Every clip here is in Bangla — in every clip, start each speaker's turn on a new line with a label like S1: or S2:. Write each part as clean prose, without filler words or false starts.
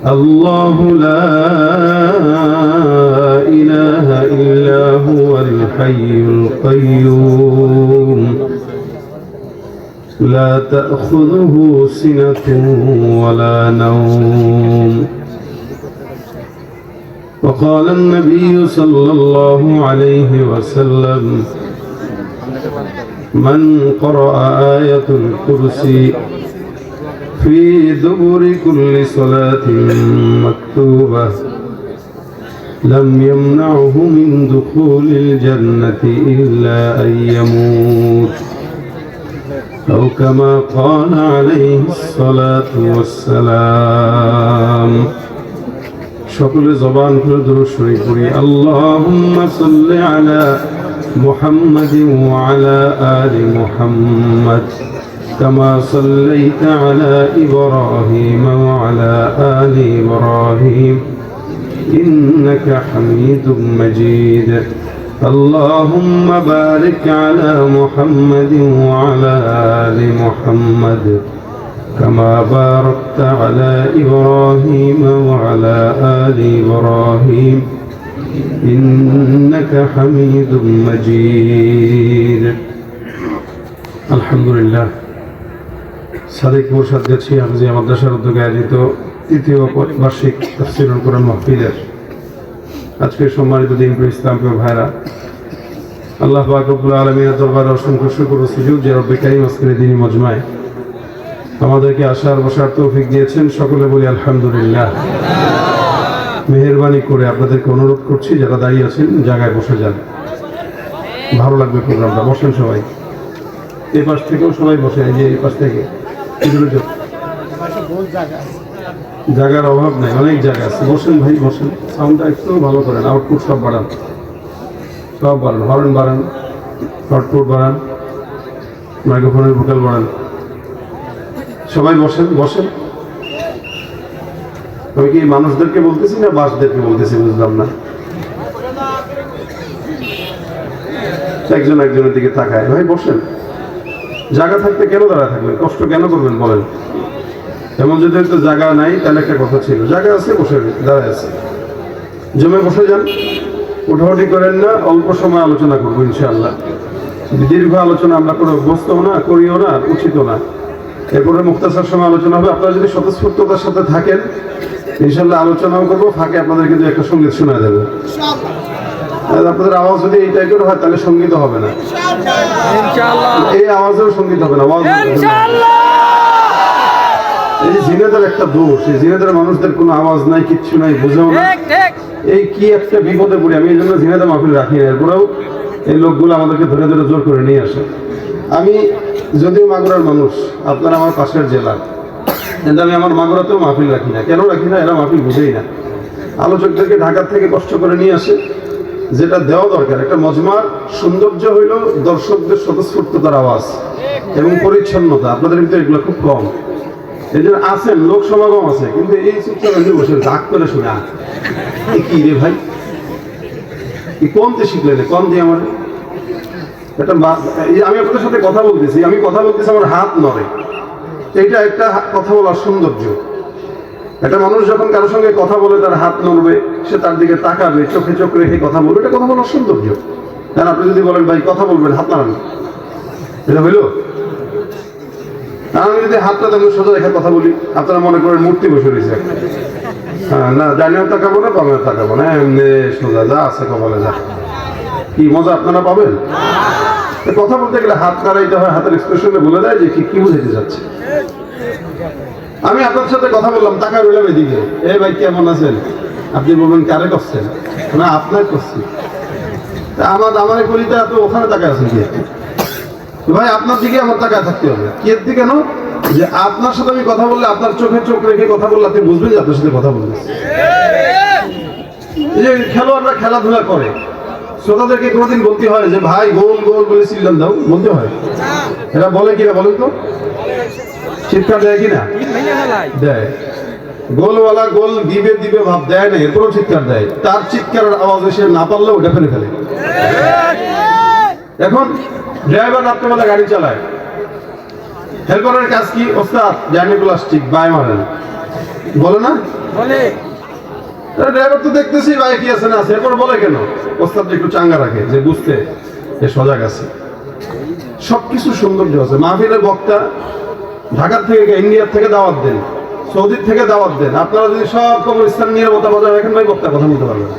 S1: الله لا إله إلا هو الحي القيوم لا تأخذه سنة ولا نوم. وقال النبي صلى الله عليه وسلم من قرأ آية الكرسي في دبر كل صلاة مكتوبة لم يمنعه من دخول الجنة إلا أن يموت أو كما قال عليه الصلاة والسلام. সকলে জবান খুলে দুরূদ শরীফ পড়ি। আল্লাহুম্মা সাল্লি আলা মুহাম্মাদিন ওয়া আলা আলি মুহাম্মাদ কামা সাল্লাইতা আলা ইব্রাহিম ওয়া আলা আলি ইব্রাহিম ইন্নাকা হামিদুম মাজিদ। আল্লাহুম্মা বারিক আলা মুহাম্মাদিন ওয়া আলা আলি মুহাম্মাদ كما باركت على إبراهيم وعلى آل إبراهيم إنك حميد مجيد. الحمد لله. সাদিক মুরশিদ গাছি হাফিজিয়া মাদ্রাসার উদ্যোগে আয়োজিত তৃতীয় বার্ষিক তাফসীরুল কোরআন মাহফিলের আজকের সম্মানিত দিনপ্রিয় ইসলামপ্রিয় ভাইরা, আল্লাহ পাক রব্বুল আলামিনের দরবারে অসংখ্য শুকর ও সুজুদ যে রব্বে কারীম আজকের দিনী মজমায় আমাদেরকে আসার বসার তৌফিক দিয়েছেন। সকলে বলি আলহামদুলিল্লাহ। মেহেরবানি করে আপনাদেরকে অনুরোধ করছি, যারা দাঁড়িয়ে আছেন জায়গায় বসে যান, ভালো লাগবে প্রোগ্রামটা। বসেন সবাই, এই পাশ থেকেও সবাই বসে, এই যে এই পাশ থেকে জায়গার অভাব নাই, অনেক জায়গা আছে। বসেন ভাই, বসেন। সাউন্ডটা একটু ভালো করেন, আউটপুট সব বাড়ান, সব বাড়ান, হর্ন বাড়ান, আউটপুট বাড়ান, মাইক্রোফোনের ভোকাল বাড়ান। সবাই বসেন, বসেন। আমি কি মানুষদেরকে বলতেছি না বাসদেরকে বলতেছি বুঝলাম না। একজন একজনের দিকে তাকায়। ভাই বসেন, জায়গা থাকতে কেন দাঁড়ায় থাকবেন, কষ্ট কেন করবেন বলেন? এমন যদি একটা জায়গা নাই তাহলে একটা কথা ছিল, জায়গা আছে বসে দাঁড়ায় আছে, জমে বসে যান, উঠাউঠি করেন না। অল্প সময় আলোচনা করবো ইনশাআল্লাহ। দীর্ঘ আলোচনা আমরা করে অভ্যস্তও না, করিও না, উচিতও না। এরপরে মুখতাসার সময় আলোচনা হবে। আপনারা যদি স্বতঃস্ফূর্ততার সাথে থাকেন ইনশাআল্লাহ আলোচনাও করবো, ফাঁকে আপনাদের কিন্তু একটা সঙ্গীত শোনা যাবে। আপনাদের আওয়াজ যদি এই টাইপের হয় তাহলে সঙ্গীত হবে না, এই আওয়াজেও সঙ্গীত হবে না। এই জিনেদের একটা দোষ, এই জিনেদের মানুষদের কোনো আওয়াজ নাই, কিচ্ছু নাই, বুঝেও না। এই কি একটা বিপদে পড়ি আমি, এই জন্য জিনেদের মাহফিল রাখি না। এরপরেও এই লোকগুলো আমাদেরকে ধরে ধরে জোর করে নিয়ে আসে। আমি যদিও মাগুরার মানুষ, আপনারা আমার পাশের জেলা, কিন্তু আমি আমার মাগুরাতেও মাহফিল রাখি না। কেন রাখি না? এরা মাহফিল বুঝেই না। আলোচকদেরকে ঢাকা থেকে কষ্ট করে নিয়ে আসে, যেটা দেওয়া দরকার। একটা মজমার সৌন্দর্য হইল দর্শকদের স্বতঃস্ফূর্ততার আওয়াজ এবং পরিচ্ছন্নতা। আপনাদের ভিতরে এগুলো খুব কম। এই জন্য আছেন, লোক সমাগম আছে, কিন্তু এই চুপচাপ বসে রাগ করে শুনে কি রে ভাই, কোন দিয়ে শিখলেন, কোন দিয়ে আমার এটা। আমি আপনাদের সাথে কথা বলতেছি, আমার হাত নড়ে, এটা একটা কথা বলার সৌন্দর্য। একটা মানুষ যখন কারোর সঙ্গে কথা বলে তার হাত নড়বে, সে তার দিকে তাকাবে, চোখে চোখ রেখে কথা বলবে, এটা কথা বলার সৌন্দর্য। কারণ আপনি যদি বলেন ভাই কথা বলবেন, হাত নাড়ান, এটা হইল? আমি যদি হাতটা তেমন সোজা রেখে কথা বলি, আপনারা মনে করেন মূর্তি বসে রয়েছে। হ্যাঁ, না ডাইনেও তাকাবো না, বামেও তাকাবো না, এমনি সোজা যা আছে কপালে যা। কি মজা আপনারা পাবেন? কথা বলতে গেলে হাত নাড়াইতে হয়, হাতের এক্সপ্রেশনে বলে দেয় যে কি বুঝাইতে যাচ্ছে। আমি আপনার সাথে কথা বললাম, টাকা রইলাম এদিকে, এ ভাই কেমন আছেন? আপনি বলবেন কারে করছেন? না আপনার করছি। আমার কলিটা তো ওখানে টাকা আছে কি ভাই, আপনার দিকে আমার টাকা থাকতে হবে। কি এর দিকে কেন? যে আপনার সাথে আমি কথা বললে, আপনার চোখে চোখ রেখে কথা বললে আপনি বুঝবেন যে আপনার সাথে কথা বলবেন। এই যে খেলোয়াড়রা খেলাধুলা করে, শ্রোতাদেরকে কোনোদিন বলতে হয় যে ভাই গোল গোল বলে সিল্লাম দাও, বলতে হয়? এরা বলে কিনা বলেন তো? চিৎকার দেয় কিনা? দেয়। গোলওয়ালা গোল দিবে দিবে ভাব দেয় না, এরপরও চিৎকার দেয়। তার চিৎকারের আওয়াজে সে না পারলেও ওটা ফেলে ফেলে। এখন ড্রাইভার রাত্রেবেলা গাড়ি চালায়, হেল্পারের কাজ কি? ওস্তাদ জার্নি প্লাস্টিক বাই মারেন, বলে না?
S2: বলে
S1: ড্রাইভার তো দেখতেছি ভাই কি আছে না আছে, এরপর বলে কেন? ওস্তাদ একটু চাঙ্গা রাখে যে বুঝতে এ সজাগ আছে। সবকিছু সৌন্দর্য আছে। মাহফিলের বক্তা ঢাকার থেকে ইন্ডিয়ার থেকে দাওয়াত দেন, সৌদির থেকে দাওয়াত দেন, আপনারা যদি সব কবরস্থান নিরাপত্তা বজায় রাখেন ভাই বক্তা কথা বলতে পারবেন।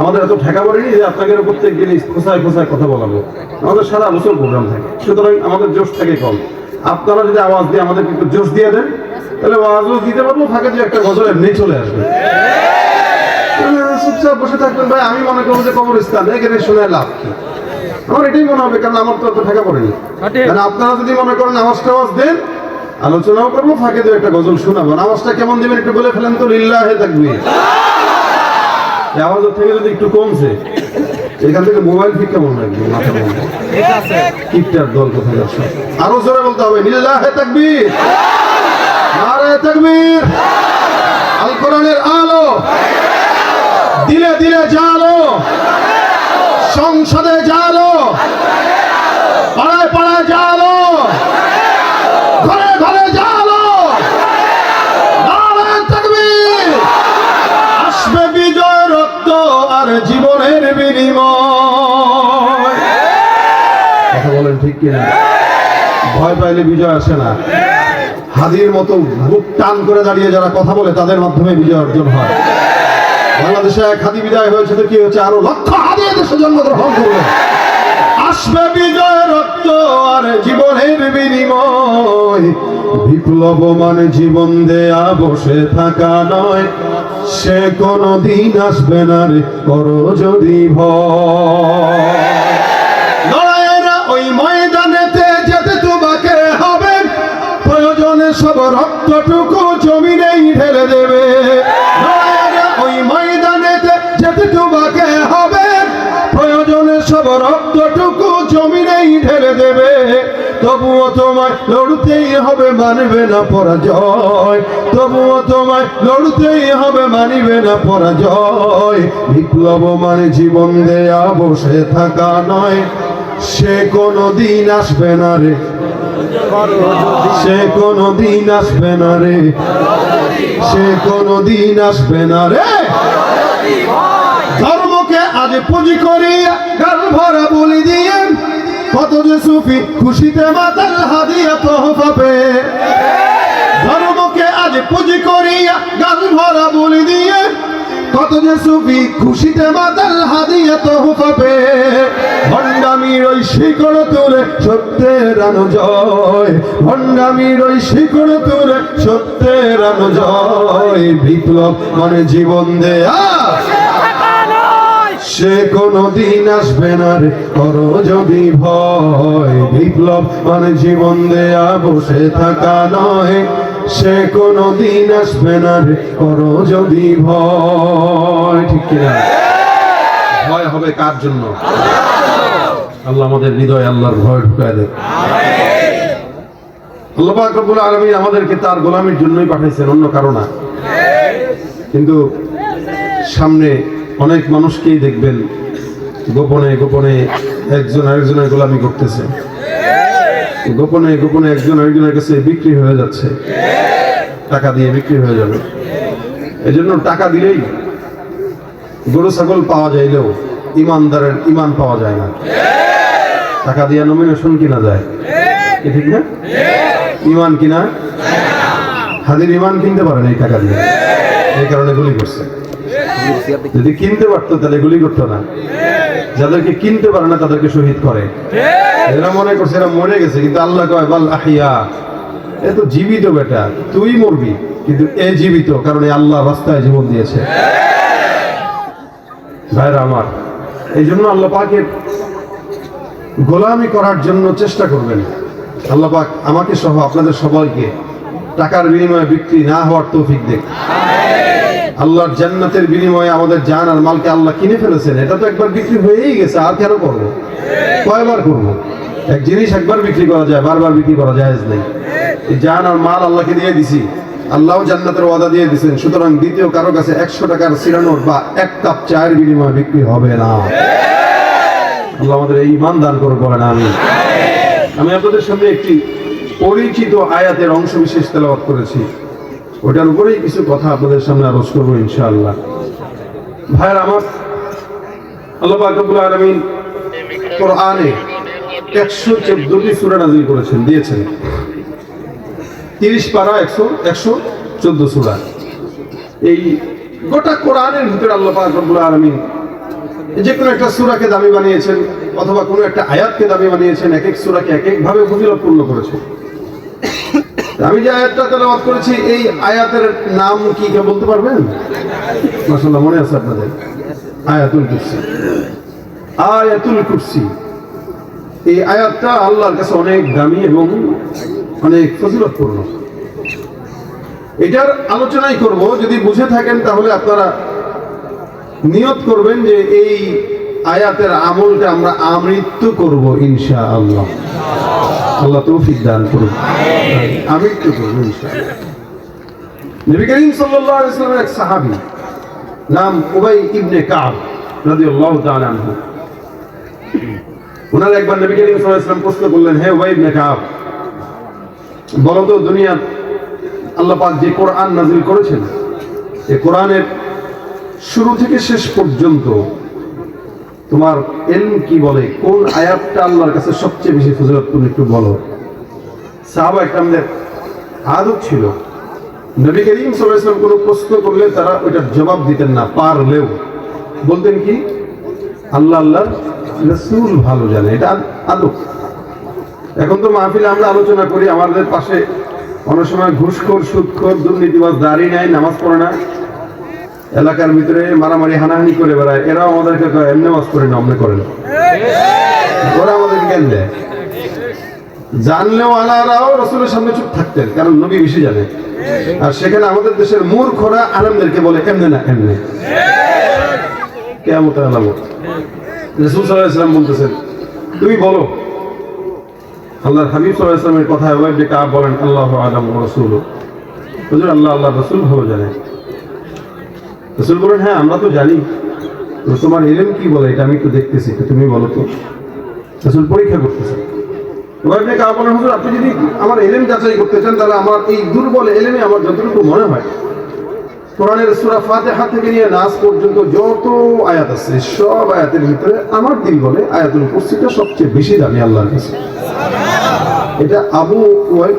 S1: আমাদের এত ঠেকা পড়েনি যে আপনাকে প্রত্যেক দিন খোঁচায় খোঁচায় কথা বলাবো। আমাদের সারা বছর প্রোগ্রাম থাকে, সুতরাং আমাদের জোশ থাকে কম। আপনারা যদি আওয়াজ দিয়ে আমাদের একটু জোশ দিয়ে দেন তাহলে আওয়াজও দিতে পারবো, ফাঁকে যে একটা গজল এমনি চলে আসবে। চুপচাপ বসে থাকবেন ভাই, আমি মনে করবো যে কবরস্থান এখানে শুনে লাভ কি? আমার এটাই মনে হবে, কারণ আমার তো এত ঠেকা পড়েনি। আপনারা যদি মনে করেন নামাজটা আওয়াজ দেন, আলোচনাও করবো, ফাঁকে দিয়ে একটা গজল শোনাবো। নামাজটা কেমন দিবেন একটু বলে ফেলেন তো। লিল্লাহে তাকবীর। আওয়াজের থেকে যদি একটু কমছে, এখান থেকে মোবাইল ঠিক কেমন লাগবে? মাথা বন্ধ কিপটার দল কোথায় যাচ্ছে? আরো জোরে বলতে হবে লিল্লাহে তাকবীর, নারে তাকবীর। আল কোরআনের আলো দিলে দিলে জালো, সংসদে জালো, পাড়ায় পাড়ায় জালো, ঘরে ঘরে জালো, নারে তাকবীর। আসবে বিজয় রক্ত আর জীবনের বিনিময়। কথা বলেন ঠিক কিনা? ভয় পাইলে বিজয় আসে না। হাদির মতো বুক টান করে দাঁড়িয়ে যারা কথা বলে তাদের মাধ্যমে বিজয় অর্জন হয়। বাংলাদেশে এক হাদি বিদায় হয়েছে তো কি হচ্ছে? আরো লক্ষ হাদি দেশে জন্মগ্রহণ করবে। আসবে বিজয় রক্ত আর জীবনের বিনিময়। বিপ্লব মানে জীবন দেয়া বসে থাকা নয়, সে কোনদিন আসবে না রে করো যদি ভয়। লড়াইয়ের ওই ময়দানেতে যেতে তোমাকে হবে, প্রয়োজনে সব রক্তটুকু জমিনেই ঢেলে দেবে। ওই ময়দানেতে যেতে তোমাকে হবে, প্রয়োজনে সব রক্তটুকু জমিনেই ঢেলে দেবে। তবুও তোমায় লড়তেই হবে, মানবে না পরাজয়। তবুও তোমায় লড়তেই হবে, মানবে না পরাজয়। বিপ্লব মানে জীবন দেয়া বসে থাকা নয়, সে কোনদিন আসবে না রে, সে কোনদিন আসবে না রে, সে কোনদিন আসবে না রে। ধর্মকে আজ পুঁজি করিয়া গাল ভরা বলি দিয়ে, কত যে সুফি খুশিতে মাতাল হাদিয়া তোহফা পেয়ে। ধর্মকে আজ পুঁজি করিয়া গাল ভরা বলি দিয়ে, কত যে সুফি খুশিতে মাতাল হাদিয়া তোহফা পেয়ে। ভণ্ডামির ওই শিকড় তুলে সত্যের আনো জয়, ভণ্ডামির ওই শিকড় তুলে সত্যের আনো জয়। বিপ্লব মানে জীবন দেয়া, সে কোনদিন আসবে না রে করো যদি ভয়। বিপ্লব মানে জীবন দেয়া বসে থাকা নয়, সে কোনদিন আসবে না রে করো যদি ভয়। ঠিক কিনা? ভয় হবে কার জন্য? আল্লাহ আমাদের হৃদয়ে আল্লাহর ভয় ঢুকায় দেন। আল্লাহ পাক রব্বুল আলামিন আমাদেরকে তার গোলামির জন্যই পাঠাইছেন, অন্য কারণ না। কিন্তু সামনে অনেক মানুষকেই দেখবেন গোপনে গোপনে একজন আরেকজনের গোলামি করতেছে, গোপনে গোপনে একজন আরেকজনের কাছে বিক্রি হয়ে যাচ্ছে, টাকা দিয়ে বিক্রি হয়ে যাবে। এই জন্য টাকা দিলেই গরু ছাগল পাওয়া যাইলেও ইমানদারের ইমান পাওয়া যায় না। টাকা দিয়ে নমিনেশন কিনা যায়, ঠিক না? ইমান কিনা, হাদির ইমান কিনতে পারে না এই টাকা দিয়ে, এই কারণে গুলি করছে। যদি কিনতে পারতো তাহলে গুলি করতো না। যাদেরকে কিনতে পারে না তাদেরকে শহীদ করে। এরা মনে করছে এরা মরে গেছে, কিন্তু আল্লাহ কয় বাল আহিয়া, এ তো জীবিত বেটা, তুই মরবি কিন্তু এ জীবিত, কারণ আল্লাহ রাস্তায় জীবন দিয়েছে। ভাইরা আমার, এই জন্য আল্লাহ পাকের গোলামি করার জন্য চেষ্টা করবেন। আল্লাহ পাক আমাকে সহ আপনাদের সবাইকে টাকার বিনিময়ে বিক্রি না হওয়ার তৌফিক দেন। আল্লাহর জান্নাতের বিনিময়ে আমাদের জান আর মালকে আল্লাহ কিনে ফেলেছেন, এটা তো একবার বিক্রি হয়েই গেছে, আর কেন করবো? কয়বার করবো? এক জিনিস একবার বিক্রি করা যায়, বারবার বিক্রি করা যায় নেই। এই জান আর মাল আল্লাহকে দিয়ে দিছি, আল্লাহ জান্নাতের ওয়াদা দিয়ে দিয়েছেন, সুতরাং দ্বিতীয় কারো কাছে 100 টাকার সিরানোর বা 1 কাপ চায়ের বিনিময়ে বিক্রি হবে না। আল্লাহ আমাদের এই ঈমান দান করুন, বলেন আমিন। আমি আপনাদের সামনে একটি পরিচিত আয়াতের অংশ বিশেষ তেলাওয়াত করেছি। ওটার উপরেই কিছু কথা আপনাদের সামনে আলোচ করবো ইনশাআল্লাহ। ভাইয়ের আমার, আল্লাহ পাক রব্বুল আলামিন কোরআনে 114টি সূরা নাযিল করেছেন, দিয়েছেন। 30 পারা 114 সূরা। এই গোটা কোরআনের ভিতরে আল্লাহ পাক রব্বুল আলামিন যে কোনো একটা সূরাকে দামি বানিয়েছেন, অথবা কোনো একটা আয়াতকে দামি বানিয়েছেন, এক এক সূরাকে এক এক ভাবে ফজিলতপূর্ণ করেছেন। আমি যে আয়াতটা তেলাওয়াত করেছি, এই আয়াতের নাম কি কেউ বলতে পারবেন? মাশাআল্লাহ, মনে আছে আপনাদের? আয়াতুল কুরসি। আয়াতুল কুরসি, এই আয়াতটা আল্লাহর কাছে অনেক দামি এবং অনেক ফজিলতপূর্ণ। এটার আলোচনাই করব। যদি বুঝে থাকেন তাহলে আপনারা নিয়ত করবেন যে এই আয়াতের আমলটা আমরা আমৃত্যু করব ইনশাআল্লাহ। আল্লাহ তৌফিক দান করুন, আমৃত্যু করব ইনশাআল্লাহ। নবী করিম সাল্লাল্লাহু আলাইহি ওয়াসাল্লামের এক সাহাবী নাম উবাই ইবনে কাব রাদিয়াল্লাহু তাআলা আনহু। ওনার একবার নবী করিম সাল্লাল্লাহু আলাইহি ওয়াসাল্লাম প্রশ্ন করলেন, হে উবাই ইবনে কাব, বলো তো দুনিয়া আল্লাহ পাক যে কোরআন নাযিল করেছেন, এই কোরআনের শুরু থেকে শেষ পর্যন্ত তোমার ইলম কি বলে? কোন আয়াতটা আল্লাহর কাছে সবচেয়ে বেশি ফজিলতপূর্ণ একটু বলো। সাহাবা কিরামদের আদব ছিল, নবী করিম সাল্লাল্লাহু আলাইহি ওয়াসাল্লাম কোনো প্রশ্ন করলে তারা ওইটার জবাব দিতেন না, পারলেও বলতেন কি, আল্লাহ আল্লাহর রাসূল ভালো জানে। এটা আদব। এখন তো মাহফিলে আমরা আলোচনা করি, আমাদের পাশে অনেক সময় ঘুষখোর, সুদখোর, দুর্নীতিবাজ, দাড়ি নাই, নামাজ পড়ে না, এলাকার ভিতরে মারামারি হানাহানি করে বেড়ায়। এরাও আমাদেরকে এমনি নামাজ পড়ে না, অমনে করে না। ওরা আমাদেরকে জ্ঞান দেয়। জানলেও আলারাও রাসূলের সামনে চুপ থাকতেন, কারণ নবী বেশি জানে। আর সেখানে আমাদের দেশের মূর্খরা আলেমদেরকে বলে এমনে না এমনে। কিয়ামতের আলামত। রাসূল সাল্লাল্লাহু আলাইহি ওয়াসাল্লাম বলতেছেন, তুমি বলো। আল্লাহর হাবিব সাল্লাল্লাহু আলাইহি ওয়াসাল্লামের কথা উবাই ইবনে কাব বলেন, আল্লাহু আ'লামু ওয়া রাসূলুহু। হুজুর, আল্লাহর রাসূল ভালো জানে। রাসূল বলেন, হ্যাঁ আমরা তো জানি, তো তোমার ইলম কি বলে এটা আমি একটু দেখতেছি, তো তুমি বলো তো। রাসূল পরীক্ষা করতেছেন। উবাই ইবনে কাব বলেন, হুজুর আপনি যদি আমার ইলম যাচাই করতে চান, তাহলে আমার এই দুর্বল ইলমে আমার যতটুকু মনে হয়, কোরআনের সূরা ফাতিহা থেকে নিয়ে নাস পর্যন্ত যত আয়াত আছে, সব আয়াতের ভিতরে আমার দিল বলে আয়াতুল কুরসিটা সবচেয়ে বেশি দামি আল্লাহর কাছে। এটা আবু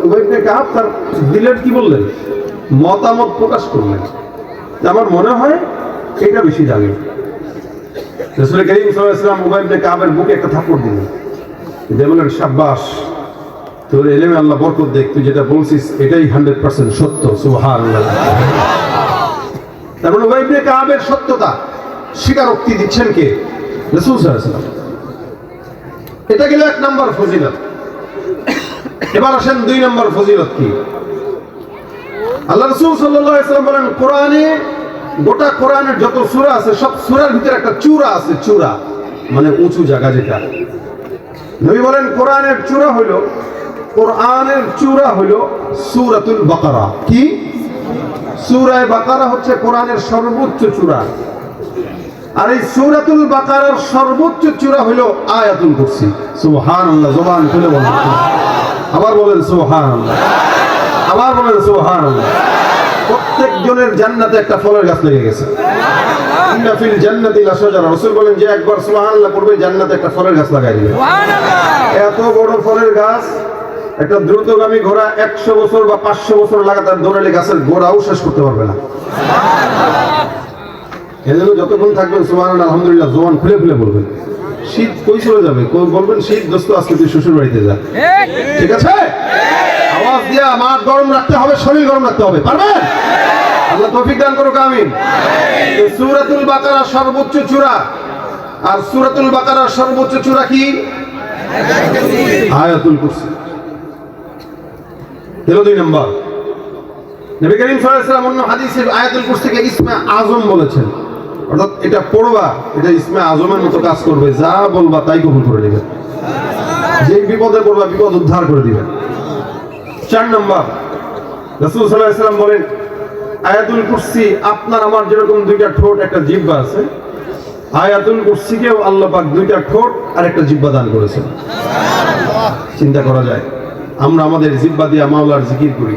S1: উবাই ইবনে কাব তার দিলের কি বললেন, মতামত প্রকাশ করলেন, আমার মনে হয় এটা বেশি দামি। রাসূল করিম সাল্লাল্লাহু আলাইহি ওয়াসাল্লাম উবাই ইবনে কাবের বুকে একটা থাপড় দিলেন, যে বলেন, শাবাশ, তোর ইলমে আল্লাহ বরকত দেখ, তুই যেটা বলছিস এটাই 100% সত্য। সুবহানাল্লাহ। তারপর উবাই ইবনে কাবের সত্যতা স্বীকারোক্তি দিচ্ছেন কে? রাসূল সাল্লাল্লাহু আলাইহি ওয়াসাল্লাম। এটা গেল এক নম্বর ফজিলত। এবার আসেন 2 নম্বর ফজিলত কি? আল্লাহ রাসূল সাল্লাল্লাহু আলাইহি ওয়াসাল্লাম বলেন, কোরআনে, গোটা কোরআনের যত সূরা আছে, সব সূরার ভিতরে একটা চূড়া আছে। চূড়া মানে উঁচু জায়গা যেটা। নবী বলেন, কোরআনের চূড়া হইল সূরাতুল বাকারা। কি? সূরা বাকারা হচ্ছে কোরআনের সর্বোচ্চ চূড়া। আর এই সূরাতুল বাকারার সর্বোচ্চ চূড়া হইল আয়াতুল কুরসি। সুবহানাল্লাহ। জবান খুলে বলেন, আবার বলেন সুবহানাল্লাহ, আবার বলেন সুবহানাল্লাহ। প্রত্যেকজনের জান্নাতে একটা ফলের গাছ লেগে গেছে। ইন্না ফিল জান্নাতি লাশাজারা। রাসূল বলেন, যে একবার সুবহানাল্লাহ পড়বে জান্নাতে একটা ফলের গাছ লাগাই দিবে। এত বড় ফলের গাছ, একটা দ্রুতগামী ঘোড়া 100 বছর বা 500 বছর লাগাতার দৌড়ালে গাছের গোড়াও শেষ করতে পারবে না। এজন্য যতক্ষণ থাকবেন সুবহানাল্লাহ, আলহামদুলিল্লাহ জবান খুলে খুলে বলবেন। শীত কই চলে যাবে? বলবেন, শীত দোস্ত আজকে তুই শ্বশুর বাড়িতে যা। ঠিক আছে? আওয়াজ দিয়া মাঠ গরম রাখতে হবে, শরীর গরম রাখতে হবে। পারবেন? আল্লাহ তৌফিক দান করুক, আমিন। সূরাতুল বাকারা সর্বোচ্চ চূড়া। আর সূরাতুল বাকারার সর্বোচ্চ চূড়া কি? আয়াতুল কুরসি। হলো 2 নম্বর। নবী করিম সাল্লাল্লাহু আলাইহি ওয়াসাল্লাম অন্য হাদিসে আয়াতুল কুরসিকে ইসমে আযম বলেছেন। অর্থাৎ এটা পড়বা, এটা ইসমে আযমের মতো কাজ করবে, যা বলবা তাই কবুল করে নেবে। যে বিপদে পড়বা বিপদ উদ্ধার করে দিবে। 4 নম্বর, রাসূল সাল্লাল্লাহু আলাইহি ওয়াসাল্লাম বলেন, আয়াতুল কুরসি আপনার আমার যেরকম 2টা ঠোঁট একটা জিহ্বা আছে, আয়াতুল কুরসিকেও আল্লাহ পাক 2টা ঠোঁট আর একটা জিহ্বা দান করেছেন। চিন্তা করা যায়, আমরা আমাদের জিহ্বা দিয়ে মাওলার জিকির করি,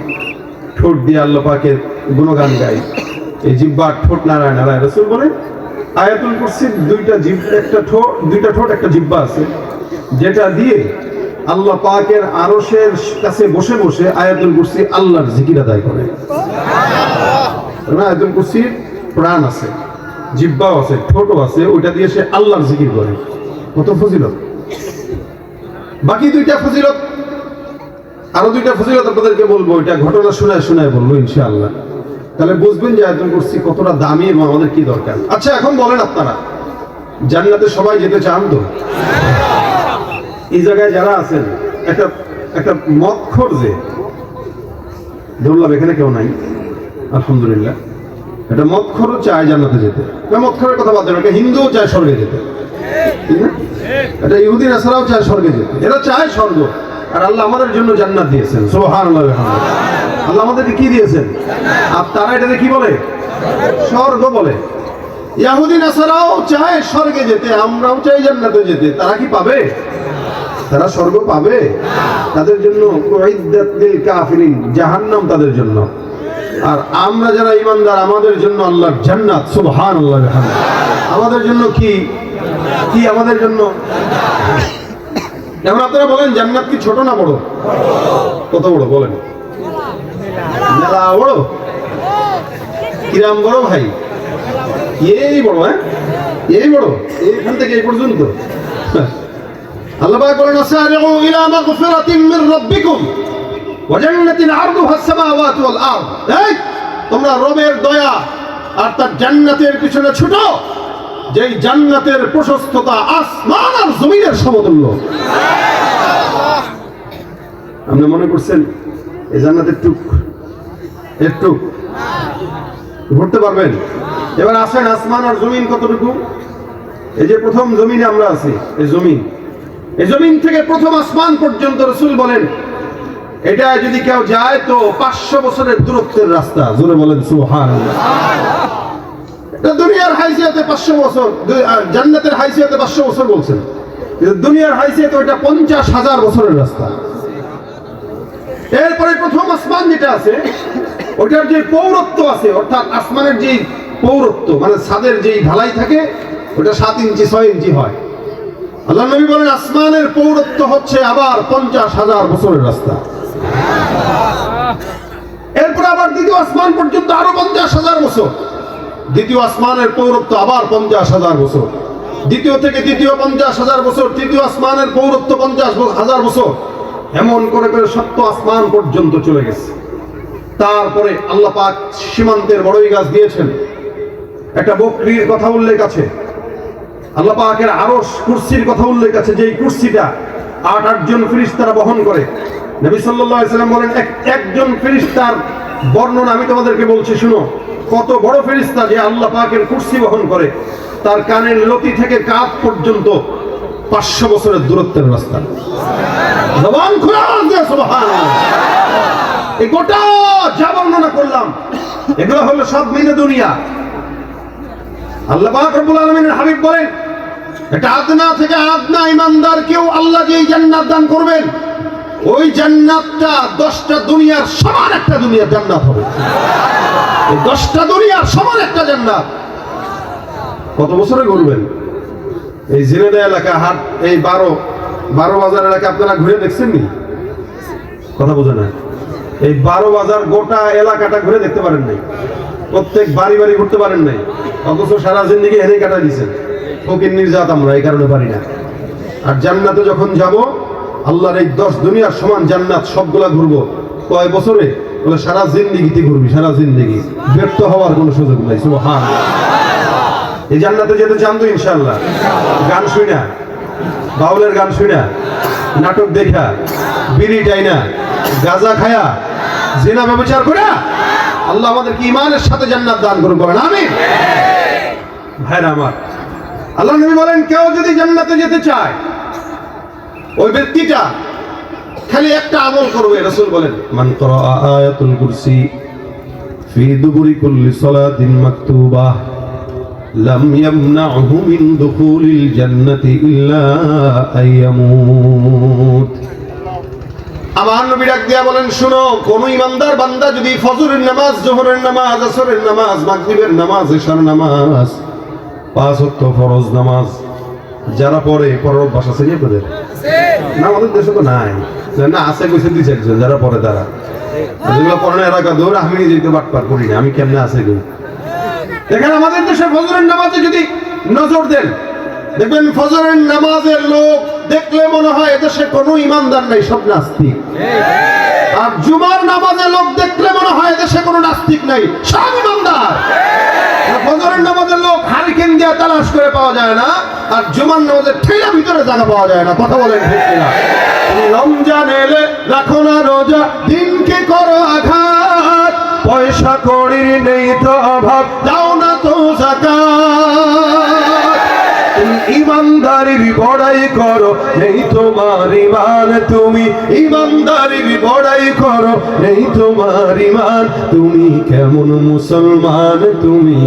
S1: ঠোঁট দিয়ে আল্লাহ পাকের গুণগান গাই, এই জিহ্বা ঠোঁট নাড়ায় নাড়ায়। রাসূল বলেন আয়াতুল কুরসির দুইটা ঠোঁট একটা জিহ্বা আছে, যেটা দিয়ে আল্লাহ পাকের আরশের কাছে বসে বসে আয়াতুল কুরসি আল্লাহর জিকির আদায় করে। আয়াতুল কুরসির প্রাণ আছে, জিহ্বাও আছে, ঠোঁটও আছে, ওইটা দিয়ে সে আল্লাহর জিকির করে। কত ফজিলত! বাকি দুইটা ফজিলত, আরো দুইটা ফজিলত আপনাদেরকে বলবো, এটা ঘটনা শোনায় শোনায় বলবো ইনশাআল্লাহ, তাহলে বুঝবেন যে আয়াতুল কুরসি কতটা দামি এবং আমাদের কি দরকার। আচ্ছা, এখন বলেন আপনারা জান্নাতে সবাই যেতে চান তো? এই জায়গায় যারা আছেন, একটা মদখোর, যে ধরলাম এখানে কেউ নাই আলহামদুলিল্লাহ, এটা মদখোরও চায় জান্নাতে যেতে। মদখোরের কথা বাদ দেন, একটা হিন্দুও চায় স্বর্গে যেতে, ঠিক না? এটা ইহুদি নাসারাও চায় স্বর্গে যেতে, এরা চায় স্বর্গ। আর আল্লাহ আমাদের জন্য জান্নাত দিয়েছেন, সুবহানাল্লাহ। আল্লাহ আমাদেরকে কি দিয়েছেন? আর তারা এটাকে কি বলে? স্বর্গ বলে। ইহুদি নাসারাও চায় স্বর্গে যেতে, আমরাও চাই জান্নাতে যেতে। তারা কি পাবে? তারা স্বর্গ পাবে? তাদের জন্য উইদ্দাত লিল কাফিরিন, জাহান্নাম তাদের জন্য। আর আমরা যারা ঈমানদার, আমাদের জন্য আল্লাহর জান্নাত, সুবহানাল্লাহ। আমাদের জন্য কি কি আমাদের জন্য? এখন আপনারা বলেন জান্নাত কি ছোট না বড়? কত বড় বলেন? মেলা বড়? কিরাম বড় ভাই? এই বড়, হ্যাঁ এই বড়, এইখান থেকে এই পর্যন্ত। আল্লাহ পাক বলেন আসারিউ ইলা মাগফিরাতিন মির রাব্বিকুম ওয়া জান্নাতিন আরদুহা আস-সামাওয়াতু ওয়াল আরদ। এই তোমরা রবের দয়া আর তার জান্নাতের পিছনে ছুটো, যেই জান্নাতের প্রশস্ততা আসমান আর জমিনের সমতুল্য। আপনি মনে করছেন এই জান্নাতের একটু ঘুরতে পারবেন? এবার আসেন, আসমান আর জমিন কতটুকু? এই যে প্রথম জমিনে আমরা আছি, এই জমিন থেকে প্রথম আসমান পর্যন্ত রাসূল বলেন এটা যদি কেউ যায় তো 500 বছরের দূরত্বের রাস্তা। জোরে বলেন সুবহানাল্লাহ। এটা দুনিয়ার হাইসিয়াতে 500 বছর, জান্নাতের হাইসিয়াতে 500 বছর বলছেন, কিন্তু দুনিয়ার হাইসিয়াতে ওটা 50,000 বছরের রাস্তা। এরপরে প্রথম আসমান যেটা আছে, ওটার যে পৌরত্ব আছে, অর্থাৎ আসমানের যে পৌরত্ব মানে ছাদের যে ঢালাই থাকে, ওটা 7 ইঞ্চি 6 ইঞ্চি হয়। আল্লাহ নবী বলেন আসমানের পৌরত্ব হচ্ছে আবার 50,000 বছরের রাস্তা। এরপর আবার দ্বিতীয় আসমান পর্যন্ত আরো 50,000 বছর, দ্বিতীয় আসমানের পৌরত্ব আবার 50,000 বছর, দ্বিতীয় থেকে দ্বিতীয় 50,000 বছর, তৃতীয় আসমানের পৌরত্ব 50,000 বছর, এমন করে করে 7 আসমান পর্যন্ত চলে গেছে। তারপরে আল্লাহ পাক সীমান্তের বড়ই গাছ দিয়েছেন। একটা বকরির কথা উল্লেখ আছে, আল্লাহ পাকের আরশ কুরসির কথা উল্লেখ আছে, যেই কুরসিটা 8 জন ফেরেশতারা বহন করে। নবী সাল্লাল্লাহু আলাইহি সাল্লাম বলেন একজন ফেরেশতার বর্ণনা আমি তোমাদেরকে বলছি, শুনো। কত বড় ফেরেশতা যে আল্লাহ পাকের কুরসি বহন করে, তার কানের লতি থেকে কাঁধ পর্যন্ত 500 বছরের দূরত্বের রাস্তা। জবান খোলা দিয়ে সুবহানাল্লাহ। এই গোটা যা বর্ণনা করলাম, এগুলো হলো সব মিলে দুনিয়া। আল্লাহ পাক রব্বুল আলামিনের হাবিব বলেন এটা আদনা থেকে আদনা ঈমানদারকেও আল্লাহ যেই জান্নাত দান করবেন, ওই জান্নাতটা 10টা দুনিয়ার সমান একটা দুনিয়ার জান্নাত হবে। এই 10টা দুনিয়ার সমান একটা জান্নাত। কত বছরে ঘুরবেন? এই ঝিনাইদহ এলাকা, হাট, এই 12 বাজার এলাকা আপনারা ঘুরে দেখছেন নি? কথা বোঝে না। এই 12 বাজার গোটা এলাকাটা ঘুরে দেখতে পারেন নাই, প্রত্যেক বাড়ি বাড়ি ঘুরতে পারেন নাই, অথচ সারা জিন্দেগি হেরে কাটা দিয়েছেন। ফকির নির্যাত আমরা এই কারণে পারি না। আর জান্নাতে যখন যাব, আল্লাহর এই 10 দুনিয়ার সমান জান্নাত সবগুলা ঘুরবো। কয় বছরে? বলে সারা জিন্দেগিতে ঘুরবি, সারা জিন্দেগি, ব্যর্থ হওয়ার কোনো সুযোগ নাই। সুবহানাল্লাহ। এই জান্নাতে যেতে চান তো ইনশাআল্লাহ? গান শুই না, বাউলের গান শুই না, নাটক দেখা, বিড়ি টাইনা, গাঁজা খায়া, জিনা ব্যভিচার করে আল্লাহ আমাদেরকে ঈমানের সাথে জান্নাত দান করুন, বলেন আমিন। ভাইরা আমার, আল্লাহ নবী বলেন কেউ যদি জান্নাতে যেতে চায়, ওই ব্যক্তিটা খালি একটা আমল করবে। রাসূল বলেন মান ক্বারা আয়াতুল কুরসি ফি দুবুরি কুল্লি সালাতিন মাকতুবাহ লাম ইয়ামনাহু মিন দুখুলিল জান্নাতি ইল্লা আইয়ামুত। আমার নবী ডাক দিয়া বলেন, শুনো, কোন ইমানদার বান্দা যদি ফজরের নামাজ, জোহরের নামাজ, আসরের নামাজ, মাগরিবের নামাজ, এশার নামাজ, 5 ওয়াক্ত ফরজ নামাজ যারা পড়ে, পড়ার অভ্যাস আছে আপনাদের? না, আমাদের দেশে তো নাই। না, আছে কইছে 2-4 যারা পড়ে তারা। যেগুলো পড়ে না এরা দৌড়, আমি নিজেকে বাটপার করি না, আমি কেমনে আছে গো। দেখেন আমাদের দেশে ফজরের নামাজে যদি নজর দেন, দেখবেন ফজরের নামাজের লোক দেখলে মনে হয় এদেশে কোনো ইমানদার নাই, সব নাস্তিক। আর জুমার নামাজের লোক দেখলে মনে হয় এদেশে কোনো নাস্তিক নাই, সব ইমানদার। ফজরের নামাজের লোক হারিকেন দিয়ে তালাশ করে পাওয়া যায় না, আর জুমার নামাজের ঠেলা ভিতরে জায়গা পাওয়া যায় না। কথা বলেন ঠিক কিনা? রমজান এলে রাখো না রোজা, দিনকে করো আঘাত, পয়সা কড়ির নেই তো অভাব, দাও না তো যাকাত। ইমানদারির বড়াই করো, নেই তোমার ইমান, তুমি ইমানদারির বড়াই করো, নেই তোমার ইমান, তুমি কেমন মুসলমান, তুমি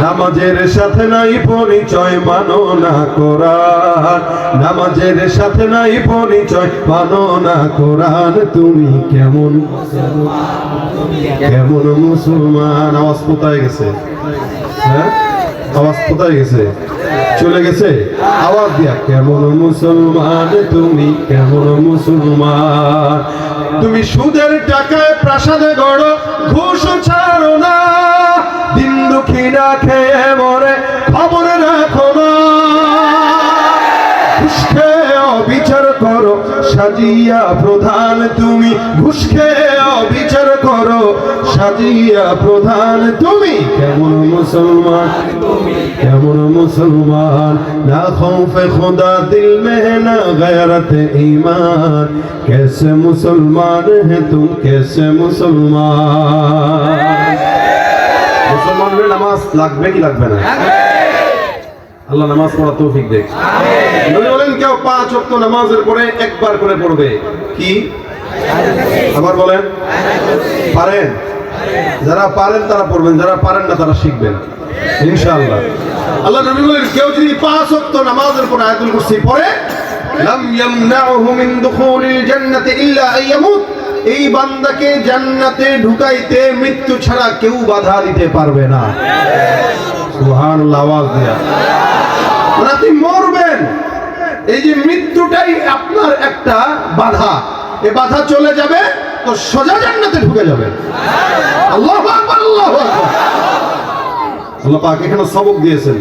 S1: নামাজের সাথে নাই পরিচয়, মানো না কোরআন, নামাজের সাথে নাই পরিচয়, মানো না কোরআন, তুমি কেমন কেমন মুসলমান। আওয়াজ কোথায় গেছে? হ্যাঁ, আওয়াজ কোথায় গেছে? চলে গেছে? আওয়াজ দিয়া, কেমন মুসলমান, তুমি কেমন মুসলমান। তুমি সুদের টাকায় প্রাসাদে গড়ো, ঘুষ ছাড়ো না, দিন দুঃখী না খেয়ে মরে, খবর রাখো না। ঘুষ খেয়ে অবিচার করো, সাজিয়া প্রধান, তুমি ঘুষ খেয়ে অবিচার করো, সাজিয়া প্রধান, তুমি কেমন মুসলমান, কেমন মুসলমান। না খৌফে খুদা দিল মে না গয়রত ঈমান, कैसे मुसलमान है तुम, कैसे मुसलमान। মুসলমানের নামাজ লাগবে কি লাগবে না? আল্লাহ নামাজ পড়া তৌফিক দেখ। নবী বলেন, কেউ 5 ওয়াক্ত নামাজের পরে একবার করে পড়বে, কি আবার বলেন, পারেন? যারা পারেন তারা পড়বেন, যারা পারেন না তারা শিখবেন ইনশাআল্লাহ। আল্লাহ নবী বলেন, কেউ যদি 5 ওয়াক্ত নামাজের পরে আয়াতুল কুরসি পড়ে, লাম ইয়ামনাহু মিন দুখুলিল জান্নাতি ইল্লা আইয়ামুত, এই বান্দাকে জান্নাতে ঢুকাইতে মৃত্যু ছাড়া কেউ বাধা দিতে পারবে না। সুবহানাল্লাহ, আওয়াজ দিয়া। মানে আপনি মরবেন, এই যে মৃত্যুটাই আপনার একটা বাধা, এই বাধা চলে যাবে তো সোজা জান্নাতে ঢুকে যাবে। আল্লাহু আকবার, আল্লাহু আকবার। আল্লাহ পাক এখানে সবক দিয়েছেন,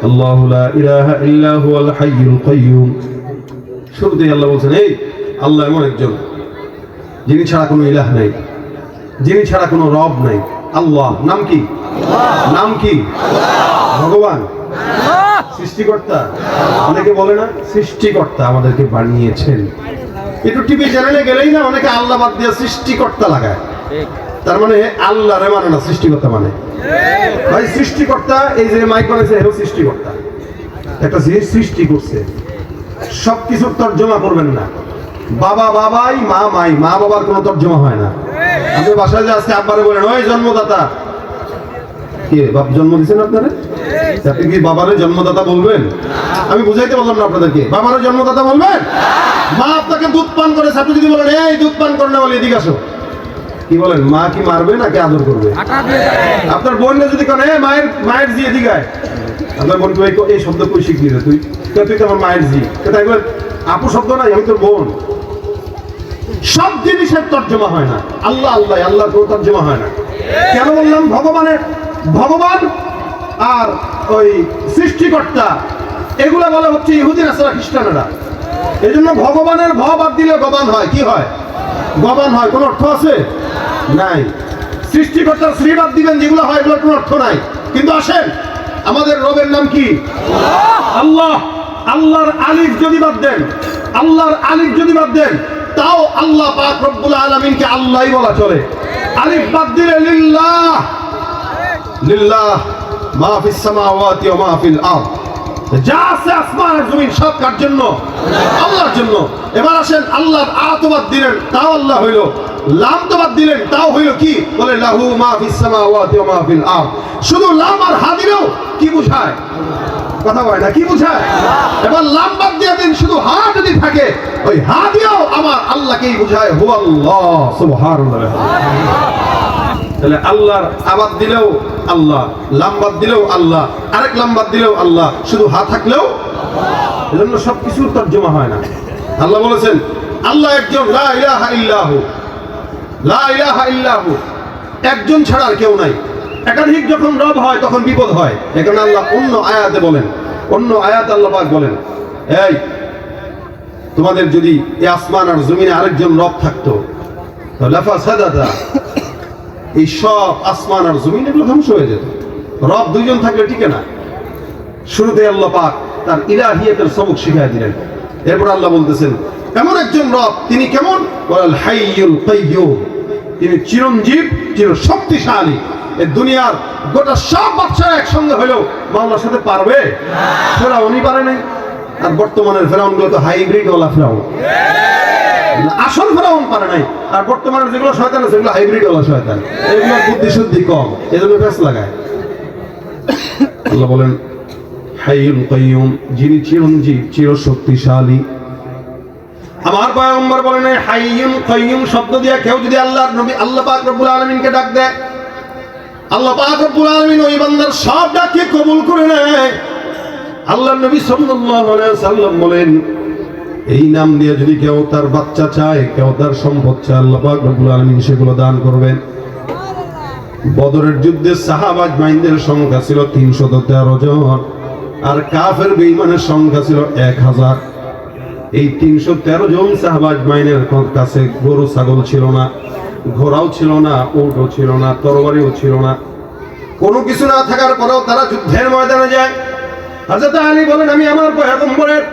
S1: আল্লাহু লা ইলাহা ইল্লা হুয়াল হাইয়ুল কাইয়্যুম। শুরুতেই আল্লাহ বলছেন, এই আল্লাহ এমন একজন যিনি ছাড়া কোনো ইলাহ নাই, যিনি ছাড়া কোনো রব নাই। আল্লাহ নাম কি? নাম কি? ভগবান, সৃষ্টিকর্তা। অনেকে বলে না সৃষ্টিকর্তা আমাদেরকে বানিয়েছেন। একটু টিভি চ্যানেলে গেলেই না অনেকে আল্লাহ বাদ দিয়ে সৃষ্টিকর্তা লাগায়, তার মানে আল্লাহ রে মানে না, সৃষ্টিকর্তা মানে। ভাই সৃষ্টিকর্তা, এই যে মাইক বানাইছে এও সৃষ্টিকর্তা, একটা জিনিস সৃষ্টি করছে। সবকিছুর তর্জমা করবেন না। বাবা বাবাই, মা মাই, মা বাবার কোনো তর্জমা হয় না। আপনি বাসায় যে আজকে আব্বারে বলেন, ওই জন্মদাতা, কে বাপ জন্ম দিচ্ছেন আপনারা? আপনি কি বাবারে জন্মদাতা বলবেন? আমি বুঝাইতে বললাম না আপনাদেরকে, বাবারে জন্মদাতা বলবেন? মা আপনাকে দুধ পান করেছে, আপনি যদি বলেন এই দুধ পান করে না বলে এদিকে আসো, কি বলেন? মা কি মারবে নাকি আদর করবে? আপনার বোনকে যদি কেন মায়ের মায়ের জি এদিকে আয়, আপনার বোনকে এই শব্দ কই শিখবি রে তুই? তুই তো আমার মায়ের জি, তাই বলেন আপু শব্দ নাই, আমি তোর বোন। সব জিনিসের তর্জমা হয় না। আল্লাহ আল্লাহ, আল্লাহর কোনো তর্জমা হয় না। কেন বললাম? ভগবানের, ভগবান আর ওই সৃষ্টিকর্তা এগুলা বলা হচ্ছে ইহুদি নাসারা খ্রিস্টানেরা। এই জন্য ভগবানের ভ বাদ দিলে গবান হয়। কি হয়? গবান হয়। কোন অর্থ আছে? নাই। সৃষ্টিকর্তার শ্রী বাদ দিবেন, যেগুলো হয় এগুলোর কোনো অর্থ নাই। কিন্তু আসেন, আমাদের রবের নাম কি? আল্লাহ। আল্লাহর আলিফ যদি বাদ দেন, আল্লাহর আলিফ যদি বাদ দেন, তাও আল্লাহ পাক রব্বুল আলামিনকে আল্লাহই বলা চলে। আলিফ বাদ দিলে লিল্লাহ, লিল্লাহ মা ফিস সামাওয়াতি ওয়া মা ফিল আরদ, যা আছে আসমান আর জমিন সব কার জন্য? আল্লাহর জন্য। এবার আসেন, আল্লাহর আত বাদ দিলেন, তাও আল্লাহ হইল। লাম তো বাদ দিলেন, তাও হইল কি? বলে লাহু মা ফিস সামাওয়াতি ওয়া মা ফিল আরদ। শুধু লাম আর হা দিলেও কি বোঝায়?
S2: কথা বলে না, কি বুঝায়? এবার লাম বাদ দিয়ে দিন, শুধু হা যদি থাকে ওই হা দিয়েও আমার আল্লাহকেই বুঝায়, হু আল্লাহ সুবহানাল্লাহ। তাহলে আল্লাহর আবাদ দিলেও আল্লাহ, লাম্বাদ দিলেও আল্লাহ, আরেক লাম্বাদ দিলেও আল্লাহ, শুধু হা থাকলেও, এজন্য সবকিছুর তর্জমা হয় না। আল্লাহ বলেছেন আল্লাহ একজন, লা ইলাহা ইল্লাহু, লা ইলাহা ইল্লাহু, একজন ছাড়া আর কেউ নাই। একাধিক যখন রব হয় তখন বিপদ হয়। এখানে আল্লাহ অন্য আয়াতে বলেন, অন্য আয়াতে আল্লাহ পাক বলেন, এই তোমাদের যদি এই আসমান আর জমিনে আরেকজন রব থাকতো তাহলে ফাসাদাতা, এই সব আসমান আর জমিন এগুলো ধ্বংস হয়ে যেত। রব দুইজন থাকলে টিকে না। শুরুতে আল্লাহ পাক তার ইলাহিয়াতের সবক শিখিয়ে দিলেন। এরপর আল্লাহ বলতেছেন এমন একজন রব, তিনি কেমন? ওয়াল হাইয়ুল কাইয়্যুম, তিনি চিরঞ্জীব, চির শক্তিশালী। এই দুনিয়ার গোটা সব বাচ্চারা একসঙ্গে হলেও মাওলার সাথে পারবে? ফেরাউনই পারে নাই। আর বর্তমানের ফেরাউনগুলো তো হাইব্রিড ওয়ালা ফেরাউন, আসল ফেরাউন পারে নাই। আর বর্তমানের যেগুলো শয়তান আছে সেগুলো হাইব্রিড ওয়ালা শয়তান, এগুলো বুদ্ধি শুদ্ধি কম, এজন্য ফেস লাগায়। আল্লাহ বলেন হাইয়ুল কাইয়্যুম, যিনি চিরঞ্জীব, চির শক্তিশালী। আমার পয়গম্বর বলেন এই হাইয়ুল কাইয়্যুম শব্দ দিয়ে কেউ যদি আল্লাহর নবী আল্লাহ পাক রব্বুল আলামিনকে ডাক দেয়, আল্লাহ পাক রব্বুল আলামিন ওই বান্দার সব ডাককে কবুল করে নেয়। আল্লাহর নবী সাল্লাল্লাহু আলাইহি ওয়াসাল্লাম বলেন এই নাম দিয়ে যদি কেউ তার বাচ্চা চায়, কেউ তার সম্পদ চায়, আল্লাহ পাক রব্বুল আলামিন সেগুলো দান করবেন। বদরের যুদ্ধে সাহাবা আজমাইনদের সংখ্যা ছিল 313 জন, আর কাফের বেঈমানের সংখ্যা ছিল 1000। এই 313 জন সাহাবা আজমাইনের কাছে গরু ছাগল ছিল না, ঘোড়াও ছিল না, উটও ছিল না, তরবারিও ছিল না। কোনো কিছু না থাকার পরেও তারা যুদ্ধের ময়দানে যায়। হযরত আলী বলেন আমি আমার পয়গম্বরের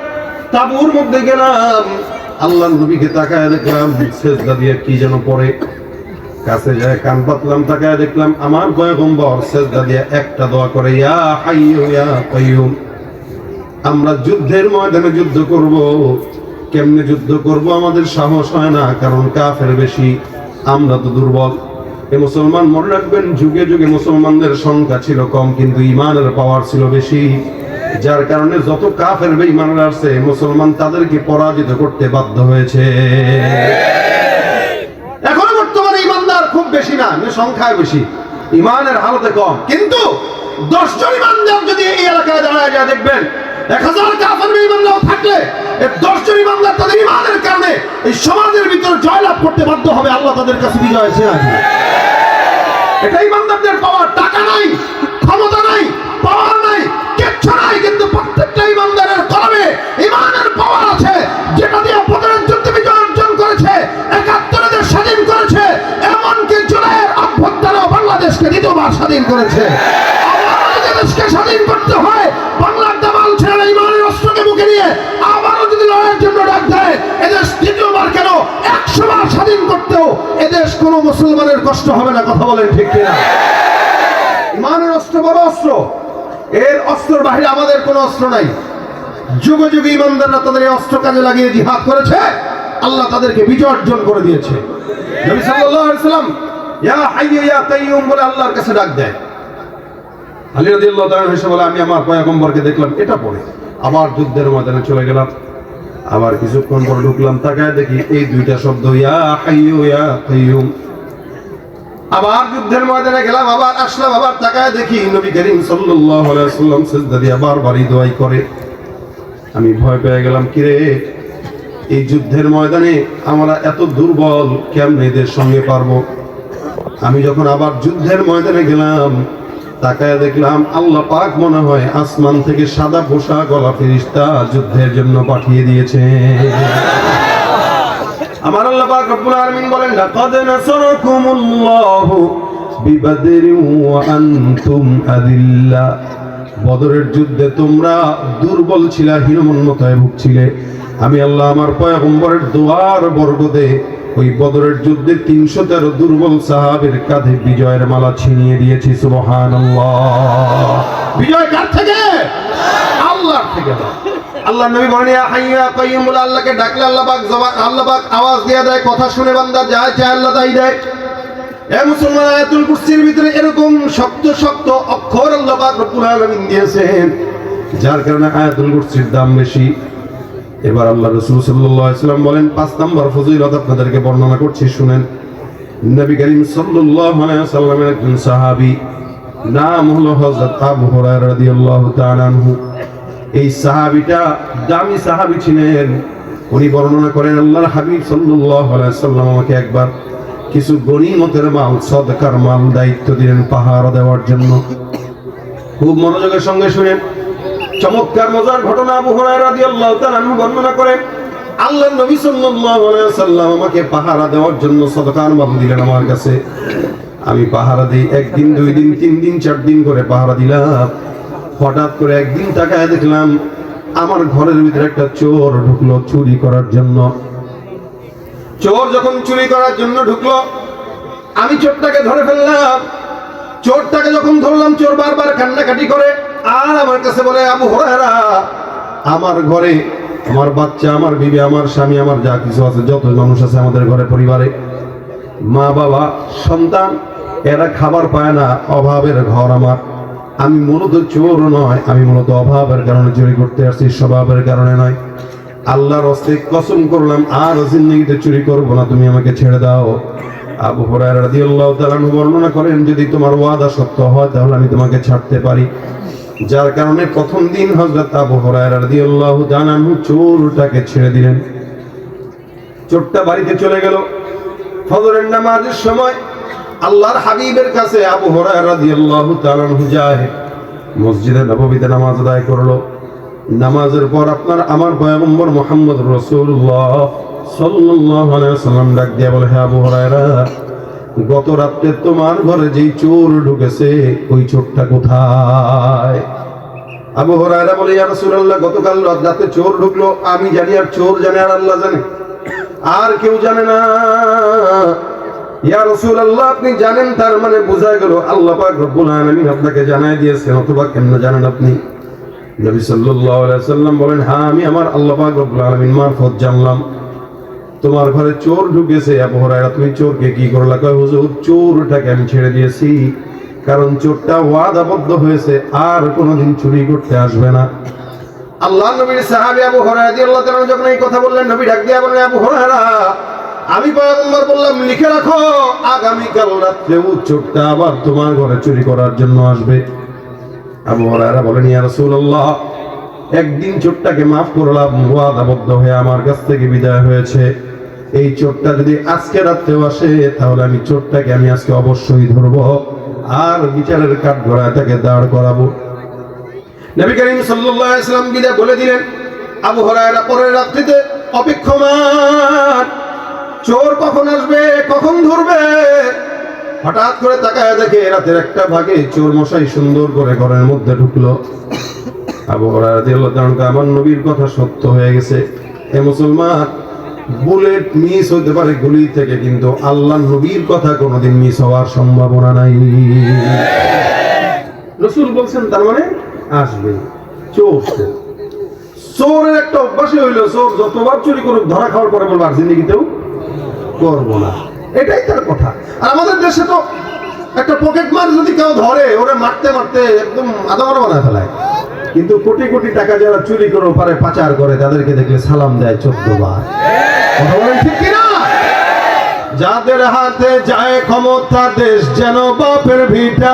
S2: তাঁবুর মধ্যে গেলাম, আল্লাহর নবীকে তাকায় দেখলাম সিজদা দিয়ে কি যেন পড়ে। কাছে যায় কান পাতলাম, তাকায় দেখলাম আমার পয়গম্বর সিজদা দিয়ে একটা দোয়া করে, ইয়া হাইয়ু ইয়া কাইয়্যুম। আমরা যুদ্ধের ময়দানে যুদ্ধ করব, কেমনে যুদ্ধ করব আমাদের সাহস হয় না, কারণ কাফের বেশি, আমরা তো দুর্বল। এই মুসলমান মনে রাখবেন, যুগে যুগে মুসলমানদের সংখ্যা ছিল কম কিন্তু ইমানের পাওয়ার ছিল বেশি, যার কারণে যত কাফের বেঈমানরা আছে মুসলমান তাদেরকে পরাজিত করতে বাধ্য হয়েছে। এখন বর্তমানে ইমানদার খুব বেশি না, সংখ্যায় বেশি, ইমানের হালতে কম। কিন্তু 10 জন ইমানদার যদি এই এলাকায় দাঁড়ায় যায় দেখবেন 1000 কাফের বেঈমানরাও থাকলে এই 10 জন ইমানদার তাদের ইমানের কারণে এই সমাজের ভিতর জয়লাভ করতে বাধ্য হবে। আল্লাহ তাদের কাছে বিজয় চেয়ে আসবে। এটা ইমানদারদের পাওয়ার। টাকা নাই, ক্ষমতা নাই, পাওয়ার নাই, কিচ্ছু নাই, কিন্তু প্রত্যেকটা ইমানদারের কলমে ইমানের পাওয়ার আছে, যেটা দিয়ে বদরের যুদ্ধে বিজয় অর্জন করেছে, 71 দেশ স্বাধীন করেছে, এমনকি জুলাইয়ের অভ্যুত্থানেও বাংলাদেশকে দ্বিতীয়বার স্বাধীন করেছে। আবারও যদি দেশকে স্বাধীন করতে হয়, বাংলার দামাল ছেড়ে ইমানের অস্ত্রকে বুকে নিয়ে আবারও যদি লড়াইয়ের জন্য ডাক দেয়, এদেশ দ্বিতীয়বার কেন 100 বার স্বাধীন করতেও এদেশ কোনো মুসলমানের কষ্ট হবে না। কথা বলেন ঠিক কিনা? ইমানের অস্ত্র বড় অস্ত্র, এর অস্ত্রের বাইরে আমাদের কোনো অস্ত্র নাই। যুগে যুগে ইমানদাররা তাদের এই অস্ত্র কাজে লাগিয়ে জিহাদ করেছে, আল্লাহ তাদেরকে বিজয় অর্জন করে দিয়েছে। নবী সাল্লাল্লাহু আলাইহি ওয়াসাল্লাম ইয়া হাইয়ু ইয়া কাইয়্যুম বলে আল্লাহর কাছে ডাক দেয়। আলী রাদিয়াল্লাহু তাআলা এসে বলে আমি আমার পয়গম্বরকে দেখলাম এটা পড়ে। আবার যুদ্ধের ময়দানে চলে গেলাম, আবার কিছুক্ষণ পর ঢুকলাম, তাকায় দেখি এই দুইটা শব্দ ইয়া হাইয়ু ইয়া কাইয়্যুম। আবার যুদ্ধের ময়দানে গেলাম, আবার আসলাম, আবার তাকায় দেখি নবী করিম সাল্লাল্লাহু আলাইহি ওয়াসাল্লাম সিজদা দিয়ে বারবারই দোয়া করে। আমি ভয় পেয়ে গেলাম, কিরে এই যুদ্ধের ময়দানে আমরা এত দুর্বল, কেমনে এদের সঙ্গে পারবো? আমি যখন আবার যুদ্ধের ময়দানে গেলাম, তাকায় দেখলাম আল্লাহ পাক মনে হয় আসমান থেকে সাদা পোশাক গলা ফেরেশতা যুদ্ধের জন্য পাঠিয়ে দিয়েছে। আমার আল্লাহ পাক রব্বুল আলামিন বলেন লাকাদ নাসারাকুমুল্লাহু বিবাদরিন ওয়া আনতুম আযিল্লা। বদরের যুদ্ধে তোমরা দুর্বল ছিলা, হীনমন্যতায় ভুগছিলে। আমি আল্লাহ আমার পয়গম্বরের দোয়ার বরকতে ওই বদরের যুদ্ধে 313 দুর্বল সাহাবীর কাঁধে বিজয়ের মালা ছিনিয়ে দিয়েছি। সুবহানাল্লাহ। বিজয় কার থেকে? আল্লাহর থেকে। আল্লাহ নবী বলেন ইয়া হাইয়ু ইয়া কাইয়্যুম বলে আল্লাহকে ডাকলে আল্লাহ পাক আওয়াজ দিয়ে দেয়, কথা শুনে বান্দা যায় চায় আল্লাহ তাই দেয়। এ মুসলমান, আয়াতুল কুরসির ভিতরে এরকম শক্ত শক্ত অক্ষর আল্লাহ পাক রব্বুল আলামিন দিয়েছেন,
S1: যার কারণে আয়াতুল কুরসির দাম বেশি। এবার আল্লাহ রাসূল সাল্লাল্লাহু আলাইহি ওয়াসাল্লাম বলেন 5 নম্বর ফজিলত আপনাদেরকে বর্ণনা করছি, শুনেন। নবী করিম সাল্লাল্লাহু আলাইহি ওয়াসাল্লামের একজন সাহাবী, নাম হলো হযরত আবু হুরায়রা রাদিয়াল্লাহু তাআলা আনহু। এই সাহাবীটা দামি সাহাবী ছিলেন। উনি বর্ণনা করেন, আল্লাহর হাবিব সাল্লাল্লাহু আলাইহি ওয়াসাল্লাম আমাকে একবার কিছু গনিমতের মাল, সদকার মাল দায়িত্ব দিলেন পাহারা দেওয়ার জন্য। খুব মনোযোগের সঙ্গে শুনেন, চমৎকার মজার ঘটনা আবু হুরায়রা রাদিয়াল্লাহু তাআলা আনহু বর্ণনা করেন। আল্লাহর নবী সাল্লাল্লাহু আলাইহি ওয়াসাল্লাম আমাকে পাহারা দেওয়ার জন্য সদকার মাল দিলেন আমার কাছে। আমি পাহারা দিই, একদিন, 2 দিন, 3 দিন, 4 দিন করে পাহারা দিলাম। হঠাৎ করে একদিন তাকায় দেখলাম আমার ঘরের ভিতরে একটা চোর ঢুকলো চুরি করার জন্য। চোর যখন চুরি করার জন্য ঢুকলো, আমি চোরটাকে ধরে ফেললাম। চোরটাকে যখন ধরলাম, চোর বারবার কান্নাকাটি করে আর আমার কাছে বলে, আবু হুরায়রা, আমার ঘরে আমার বাচ্চা, আমার বিবি, আমার স্বামী, আমার যা কিছু আছে, যত মানুষ আছে আমাদের ঘরে পরিবারে, মা বাবা সন্তান, এরা খাবার পায় না, অভাবের ঘর আমার। আমি মূলত চোর নয়, আমি মূলত অভাবের কারণে চুরি করতে আসছি, স্বভাবের কারণে নয়। আল্লাহর হস্তে কসম করলাম আর জিন্দেগিতে চুরি করব না, তুমি আমাকে ছেড়ে দাও। আবু হুরায়রা রাদিয়াল্লাহু তাআলা বর্ণনা করেন, যদি তোমার ওয়াদা সত্য হয় তাহলে আমি তোমাকে ছাড়তে পারি। যার কারণে প্রথম দিন হযরত আবু হুরায়রা রাদিয়াল্লাহু তাআলা চোরটাকে ছেড়ে দিলেন। চোরটা বাড়িতে চলে গেল। ফজরের নামাজের সময় আল্লাহর হাবিবের কাছে আবু হুরায়রা রাদিয়াল্লাহু তাআলা যায়, মসজিদে নববীতে নামাজ আদায় করলো। নামাজের পর আমার পয়গম্বর মুহাম্মদ রাসূলুল্লাহ সাল্লাল্লাহু আলাইহি ওয়াসাল্লাম ডাক দিয়ে বলে, হে আবু হুরায়রা, গত রাতে তোমার ঘরে যেই চোর ঢুকেছে, ওই চোরটা কোথায়? আবু হুরায়রা বলে, ইয়া রাসূলুল্লাহ, গতকাল রাতে চোর ঢুকলো, আমি জানি আর চোর জানে আর আল্লাহ জানে, আর কেউ জানে না। ইয়া রাসূলুল্লাহ, আপনি জানেন, তার মানে বোঝা গেল আল্লাহ পাক রব্বুল আলামিন আপনাকে জানাই দিয়েছেন, অথবা কেমনে জানেন আপনি? নবী সাল্লাল্লাহু আলাইহি ওয়াসাল্লাম বলেন, হ্যাঁ, আমি আমার আল্লাহ পাক রব্বুল আলামিন মারফত জানলাম তোমার ঘরে চোর ঢুকেছে। আবু হুরায়রা, তুমি চোরকে কি করলা? কয়, হুজুর, চোরটাকে আমি ছেড়ে দিয়েছি, কারণ চোরটা ওয়াদাবদ্ধ হয়েছে আর কোনোদিন চুরি করতে আসবে না। আল্লাহ নবীর সাহাবী আবু হুরায়রা রাদিয়াল্লাহু তাআলা যখন এই কথা বললেন, নবী ডাক দিয়ে বললেন, আবু হুরায়রা, আমি পয়গম্বর বললাম, লিখে রাখো, আগামীকাল রাত্রে চোরটা আবার তোমার ঘরে চুরি করার জন্য আসবে। আবু হুরায়রা বলেন, ইয়া রাসূলুল্লাহ, একদিন চোরটাকে মাফ করলাম, ওয়াদাবদ্ধ হয়ে আমার কাছ থেকে বিদায় হয়েছে। এই চোরটা যদি আজকে রাত্রেও আসে, তাহলে আমি চোরটাকে আমি আজকে অবশ্যই ধরবো আর বিচারের কাঠগড়ায় তাকে দাঁড় করাবো। নবী করিম সাল্লাল্লাহু আলাইহি ওয়াসাল্লাম বিদায় বলে দিলেন। আবু হুরায়রা পরের রাত্রিতে অপেক্ষমান, চোর কখন আসবে, কখন ধরবে। হঠাৎ করে তাকায় দেখে রাতের একটা ভাগে চোর মশাই সুন্দর করে ঘরের মধ্যে ঢুকলো। আবু হুরায়রা রাদিয়াল্লাহু তাআলা, আমার নবীর কথা সত্য হয়ে গেছে। এ মুসলমান, বুলেট মিস হতে পারে গুলি থেকে, কিন্তু আল্লাহর নবীর কথা কোনোদিন মিস হওয়ার সম্ভাবনা নাই। রাসূল বলছেন, তার মানে আসবে চোর। চোরের একটা অভ্যাসই হইলো, চোর যতবার চুরি করুক, ধরা খাওয়ার পরে বলবো আর জিন্দেগিতেও করবো না। এটাই তার কথা। আর আমাদের দেশে তো একটা পকেট মার যদি কেউ ধরে, ওরা মারতে মারতে একদম আদামরা বানায় ফেলায়। কিন্তু কোটি কোটি টাকা যারা চুরি করে পারে, পাচার করে, তাদেরকে দেখলে সালাম দেয় 14 বার। কথা বলেন ঠিক কিনা? যাদের হাতে যায় ক্ষমতা, দেশ যেন বাপের ভিটা,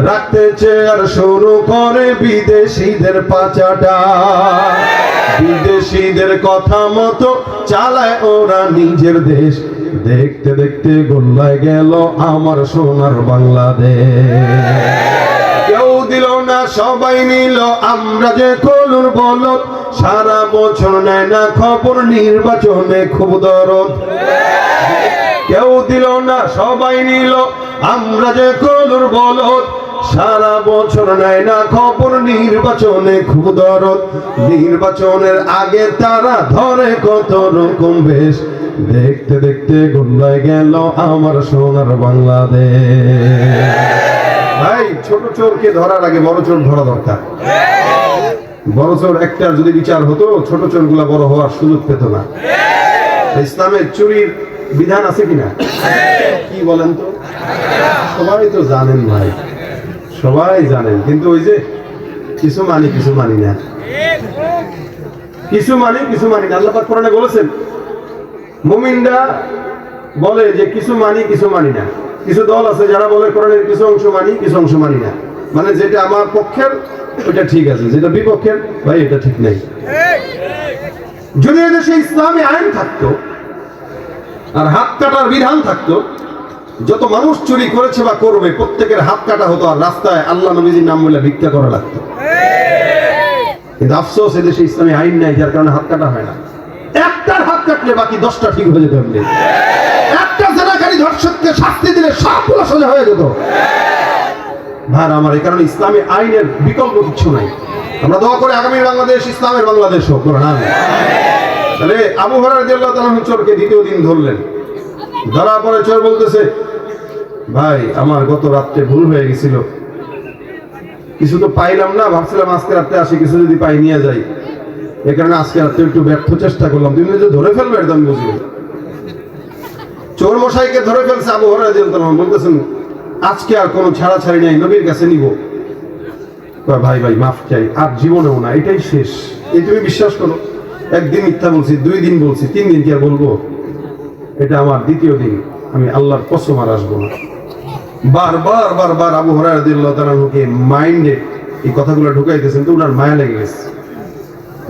S1: রাখতে চেয়ার শুরু করে বিদেশিদের পাচাটা। বিদেশিদের কথা মতো চালায় ওরা নিজের দেশ, দেখতে দেখতে গোল্লায় গেল আমার সোনার বাংলাদেশ। কেউ দিল না, সবাই নিল, আমরা যে কলুর বলদ, সারা বছর নেয় না খবর, নির্বাচনে খুব দরদ। কেউ দিল না, সবাই নিল, আমরা যে কলুর বলদ, সারা বছর নেয় না খবর, নির্বাচনে খুব দরদ। নির্বাচনের আগে তারা ধরে কত রকম বেশ, দেখতে দেখতে গোল্লায় গেল আমার সোনার বাংলাদেশ। ভাই, ছোট চোরকে ধরার আগে বড় চোর ধরা দরকার। বড় চোর একটার যদি বিচার হতো, ছোট চোরগুলা বড় হওয়ার সুযোগ পেত না। ইসলামের চুরির বিধান আছে কিনা? কি বলেন তো? সবাই তো জানেন ভাই, সবাই জানেন, কিন্তু ওই যে কিছু মানি কিছু মানি না, কিছু মানি কিছু মানি না। আল্লাহ পাক কোরআনে বলেছেন মুমিনরা বলে যে কিছু মানি কিছু মানি না। কিছু দল আছে যারা বলে কোরআনের কিছু অংশ মানি কিছু অংশ মানি না, মানে যেটা আমার পক্ষের ওটা ঠিক আছে, যেটা বিপক্ষের ভাই এটা ঠিক নেই। যদি এদেশে ইসলামী আইন থাকতো আর হাত কাটার বিধান থাকতো, যত মানুষ চুরি করেছে বা করবে প্রত্যেকের হাত কাটা হতো, আর রাস্তায় আল্লাহ নবীজির নাম বলে ভিক্ষা করা লাগতো। কিন্তু আফসোস এদেশে ইসলামী আইন নাই, যার কারণে হাত কাটা হয় না। একটার হাত কাটলে বাকি 10টা ঠিক হয়ে যেত। একটা জেনাকারী ধর্ষককে শাস্তি দিলে সবগুলো সোজা হয়ে যেত। ভাই আমার, এই কারণে ইসলামী আইনের বিকল্প কিছু নাই। আমরা দোয়া করি আগামী বাংলাদেশ ইসলামের বাংলাদেশ হোক। তাহলে আবু হুরায়রা রাদিয়াল্লাহু তাআলা চোরকে দ্বিতীয় দিন ধরলেন। ধরার পরে চোর বলতেছে, ভাই আমার গত রাত্রে ভুল হয়ে গেছিল, কিছু তো পাইলাম না, ভাবছিলাম আজকে রাত্রে আসি, কিছু যদি পাই নিয়ে যাই, এ কারণে আজকে রাত্রে একটু ব্যর্থ চেষ্টা করলাম। তুমি যে ধরে ফেলবে এটা আমি বুঝি। চোর মশাইকে ধরে ফেলছে আবু হুরায়রা রাদিয়াল্লাহু তাআলা, বলতেছেন আজকে আর কোনো ছাড়াছাড়ি নাই, নবীর কাছে নিব। ভাই ভাই মাফ চাই, আর জীবনেও না, এটাই শেষ। এই তুমি বিশ্বাস করো, একদিন মিথ্যা বলছি, 2 দিন বলছি, 3 দিন কি আর বলবো? এটা আমার দ্বিতীয় দিন, আমি আল্লাহর কসম আর আসবো না। বারবার বারবার আবু হুরায়রা রাদিয়াল্লাহু তাআলাকে মাইন্ডে এই কথাগুলো ঢুকাইতেছেন, তো ওনার মায়া লেগে গেছে।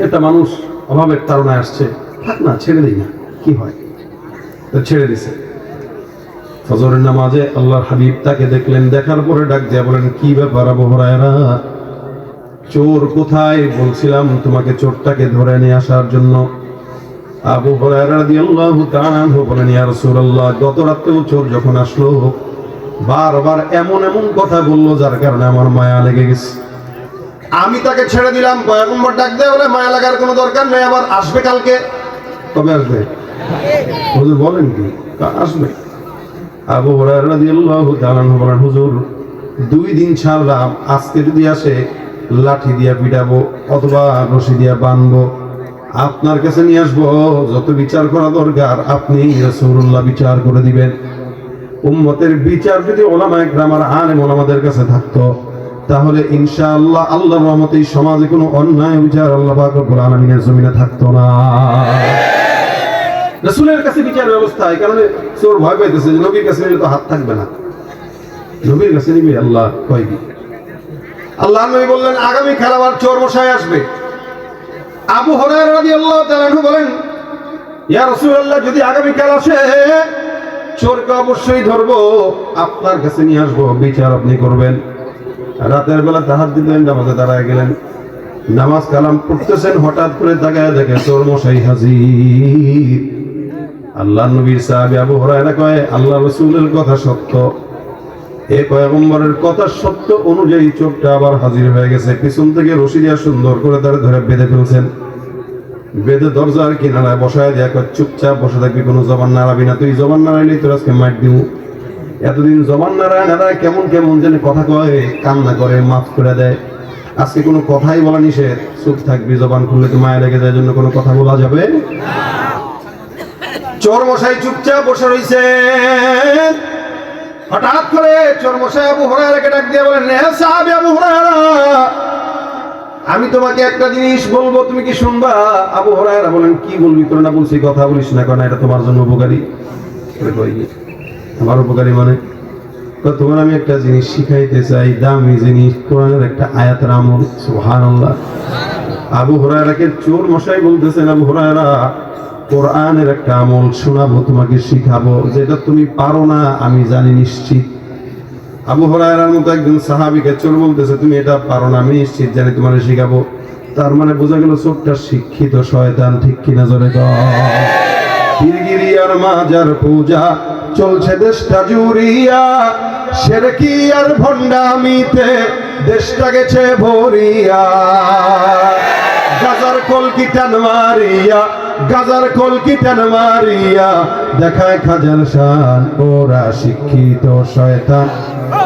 S1: এটা মানুষ অভাবের তাড়নায় আসছে, থাক না, ছেড়ে দিই না, কি হয়, তো ছেড়ে দিছে। ফজরের নামাজে আল্লাহর হাবিব তাকে দেখলেন, দেখার পরে ডাক দিয়া বলেন, কি ব্যাপার আবু হুরায়রা, চোর কোথায়? বলছিলাম তোমাকে চোরটাকে ধরে নিয়ে আসার জন্য। আবু হুরায়রা রাদিয়াল্লাহু তাআলা বলেন, ইয়া রাসূলুল্লাহ, গত রাতেও চোর যখন আসলো বারবার এমন এমন কথা বললো, যার কারণে আমার মায়া লেগে গেছে। আমি তাকে ছেড়ে দিলাম। পয়গম্বর ডাক দেয়া বলে, মায়া লাগার কোনো দরকার নেই, আবার আসবে কালকে। কবে আসবে? হুজুর বলেন কি আসবে? আবু হুরায়রা রাদিয়াল্লাহু তাআলা বলেন, হুজুর 2 দিন ছাড়লাম, আজকে যদি আসে লাঠি দিয়া পিটাবো অথবা রশি দিয়া বাঁধবো, আপনার কাছে নিয়ে আসবো, যত বিচার করা দরকার আপনি রাসূলুল্লাহ বিচার করে দিবেন। উম্মতের বিচার যদি উলামায়ে কেরাম আর আলেম ওলামাদের কাছে থাকতো, তাহলে ইনশাআল্লাহ আল্লাহর রহমতে এই সমাজে কোনো অন্যায় বিচার আল্লাহ পাক রব্বুল আলামিনের জমিনে থাকতো না। রাসূলের কাছে বিচার ব্যবস্থা, এই কারণে চোর ভয় পাইতেছে যে নবীর কাছে নিলে তো হাত থাকবে না, নবীর কাছে নিবি আল্লাহ কয় কি। আল্লাহ নবী বললেন, আগামী কাল আবার চোর মশাই আসবে। আবু হুরায়রা রাদিয়াল্লাহু তাআলা বলেন, ইয়া রাসূলুল্লাহ, যদি আগামী কাল আসে চোরকে অবশ্যই ধরবো, আপনার কাছে নিয়ে আসবো, বিচার আপনি করবেন। রাতের বেলা তাহাজ্জুদ দিলেন, নামাজে দাঁড়ায় গেলেন, নামাজ কালাম পড়তেছেন, হঠাৎ করে তাকায় দেখে চোর মশাই হাজির। আল্লাহ নবীর সাহাবী আবু হুরায়রা কয়, আল্লাহ রাসূলের কথা সত্য, এই পয়গম্বরের কথা সত্য অনুযায়ী চোরটা আবার হাজির হয়ে গেছে। পিছন থেকে রশি দিয়া সুন্দর করে তারা ধরে বেঁধে ফেলছেন। বেঁধে দরজার কিনারায় বসায় দেয়া, চুপচাপ বসে থাকবি, কোনো জবান নাড়াবি না, তুই জবান নাড়াইলেই তোর আজকে মার দিব। এতদিন জবান নাড়ায় নাড়ায় কেমন কেমন যেন কথা কয়, কান্না করে, মাফ করে দেয়। আজকে কোনো কথাই বলা নিষেধ, চুপ থাকবি, জবান খুললে তো মায়া লেগে যায়, জন্য কোনো কথা বলা যাবে না। চোর মশাই চুপচাপ বসে রইছে। হঠাৎ করে চোর মশাই আবু হুরায়রাকে ডাক দিয়ে বলেন, হে সাহাবী আবু হুরায়রা, আমি তোমাকে একটা জিনিস বলবো, তুমি কি শুনবা? আবু হুরায়রা বলেন, কি বলবি? তোর না বলছি কথা বলিস না, কারণ এটা তোমার জন্য উপকারী। আমার উপকারী মানে তোমার আমি একটা জিনিস শিখাইতে চাই, দামি জিনিস, কোরআনের একটা আয়াতের আমল। সুবহানাল্লাহ। আবু হুরায়রাকে চোর মশাই বলতেছেন, আবু হুরায়রা, কোরআনের একটা আমল শোনাবো, তোমাকে শিখাবো, যেটা তুমি পারো না আমি জানি নিশ্চিত। আবু হুরায়রার মতো একজন সাহাবীকে চোর বলতেছে, তুমি এটা পারো না আমি নিশ্চিত জানি, তোমাকে শিখাবো। তার মানে বোঝা গেল চোরটা শিক্ষিত শয়তান, ঠিক কিনা জোরে কও। পীরগিরি আর মাজার পূজা চলছে দেশটা জুড়িয়া, শিরকি আর ভণ্ডামিতে দেশটা গেছে ভরিয়া। গাজার কলকি টান মারিয়া, গাজার কলকি টান মারিয়া দেখায় খাজার শান, ওরা শিক্ষিত শয়তান,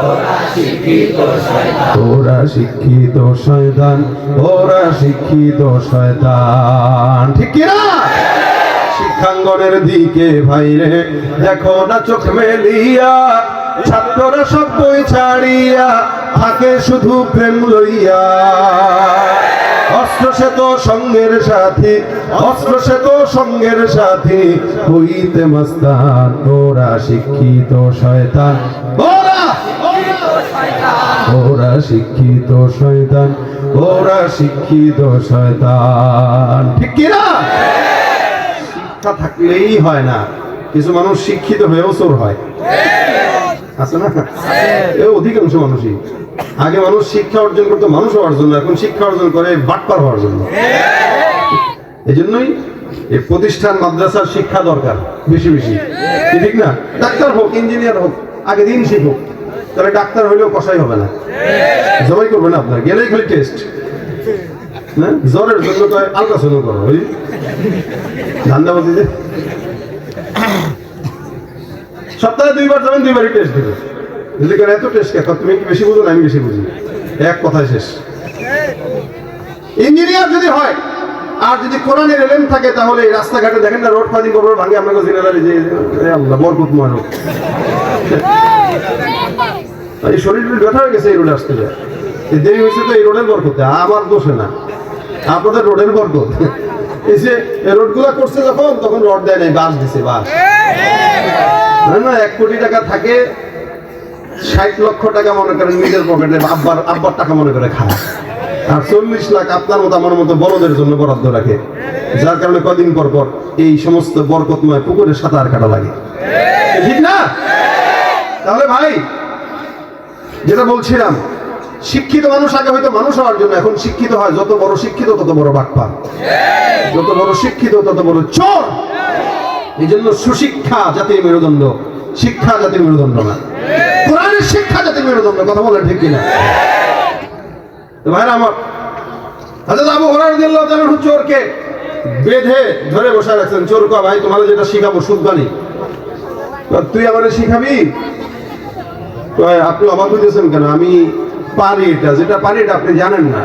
S1: ওরা শিক্ষিত শয়তান, ওরা শিক্ষিত শয়তান, ঠিক কিনা? শিক্ষাঙ্গনের দিকে ভাইরে দেখো না চোখ মেলিয়া,
S2: ছাত্ররা সব বই ছাড়িয়া থাকে শুধু প্রেম লইয়া। অস্ত্র সে তো সঙ্গের সাথী, অস্ত্র সে তো সঙ্গের সাথী, হইতে মস্তান ওরা শিক্ষিত শয়তান, ওরা শিক্ষিত শয়তান, ওরা শিক্ষিত শয়তান। ঠিক কিনা? শিক্ষা থাকলেই হয় না, কিছু মানুষ শিক্ষিত হয়েও চোর হয়, আছে না? এ অধিকাংশ মানুষই। আগে মানুষ শিক্ষা অর্জন করতো মানুষ হওয়ার জন্য, এখন শিক্ষা অর্জন করে বাটপার হওয়ার জন্য। এই জন্যই এই প্রতিষ্ঠান মাদ্রাসার শিক্ষা দরকার বেশি বেশি, ঠিক না? ডাক্তার হোক, ইঞ্জিনিয়ার হোক, আগে দিন শিখুক, তাহলে ডাক্তার হইলেও কষাই হবে না, জবাই করবে না আপনার, গেলেই খালি টেস্ট। জ্বরের জন্য তো আলট্রাসাউন্ড করো, ওই ধান্দাবাজিতে সপ্তাহে 2 বার যাবেন, 2 বারই টেস্ট দেবে। যদি কেন এত টেস্ট কে, তুমি কি বেশি বুঝো না আমি বেশি বুঝি, এক কথায় শেষ। ইঞ্জিনিয়ার যদি হয় আর যদি কোরআনের এলেম থাকে, তাহলে এই রাস্তাঘাটে দেখেন না, রোড ফাঁদি করবো ভাঙে, আপনাকে জেনারেলি যে আল্লাহ বরকতময় হোক, এই শরীর ব্যথা হয়ে গেছে এই রোডে আসতে যায়, দেরি হয়েছে তো এই রোডের বরকতে, আমার দোষে না, আপনাদের রোডের বরকত। এই যে রোড গুলা করছে যখন, তখন রড দেয় নাই, বাস দিছে, বাস না। 1 কোটি টাকা থাকে, 60 লক্ষ টাকা মনে করেন নিজের পকেটে, আব্বার টাকা মনে করে খায়, আর 40 লাখ আপনার মতো আমার মতো বড়দের জন্য বরাদ্দ রাখে, যার কারণে কদিন পর পর এই সমস্ত বরকতময় পুকুরে সাঁতার কাটা লাগে, ঠিক না? তাহলে ভাই যেটা বলছিলাম, শিক্ষিত মানুষ আগে হয়তো মানুষ হওয়ার জন্য, এখন শিক্ষিত হয় যত বড় শিক্ষিত তত বড় বাটপার, যত বড় শিক্ষিত তত বড় চোর। এই জন্য সুশিক্ষা জাতির মেরুদণ্ড, শিক্ষা জাতির মেরুদণ্ড না, কোরআনের শিক্ষা জাতির মেরুদণ্ড। কথা বলেন ঠিক কিনা? তো ভাইরা আমার, হযরত আবু হুরায়রা রাদিয়াল্লাহু তাআলা চোরকে বেঁধে ধরে বসে রাখছেন। চোর কয়, ভাই তোমার যেটা শিখাবো সুদবানি, তুই আমারে শিখাবি? কয়, আপনি অবাক হইতেছেন কেন? আমি পারি, এটা যেটা পারি এটা আপনি জানেন না,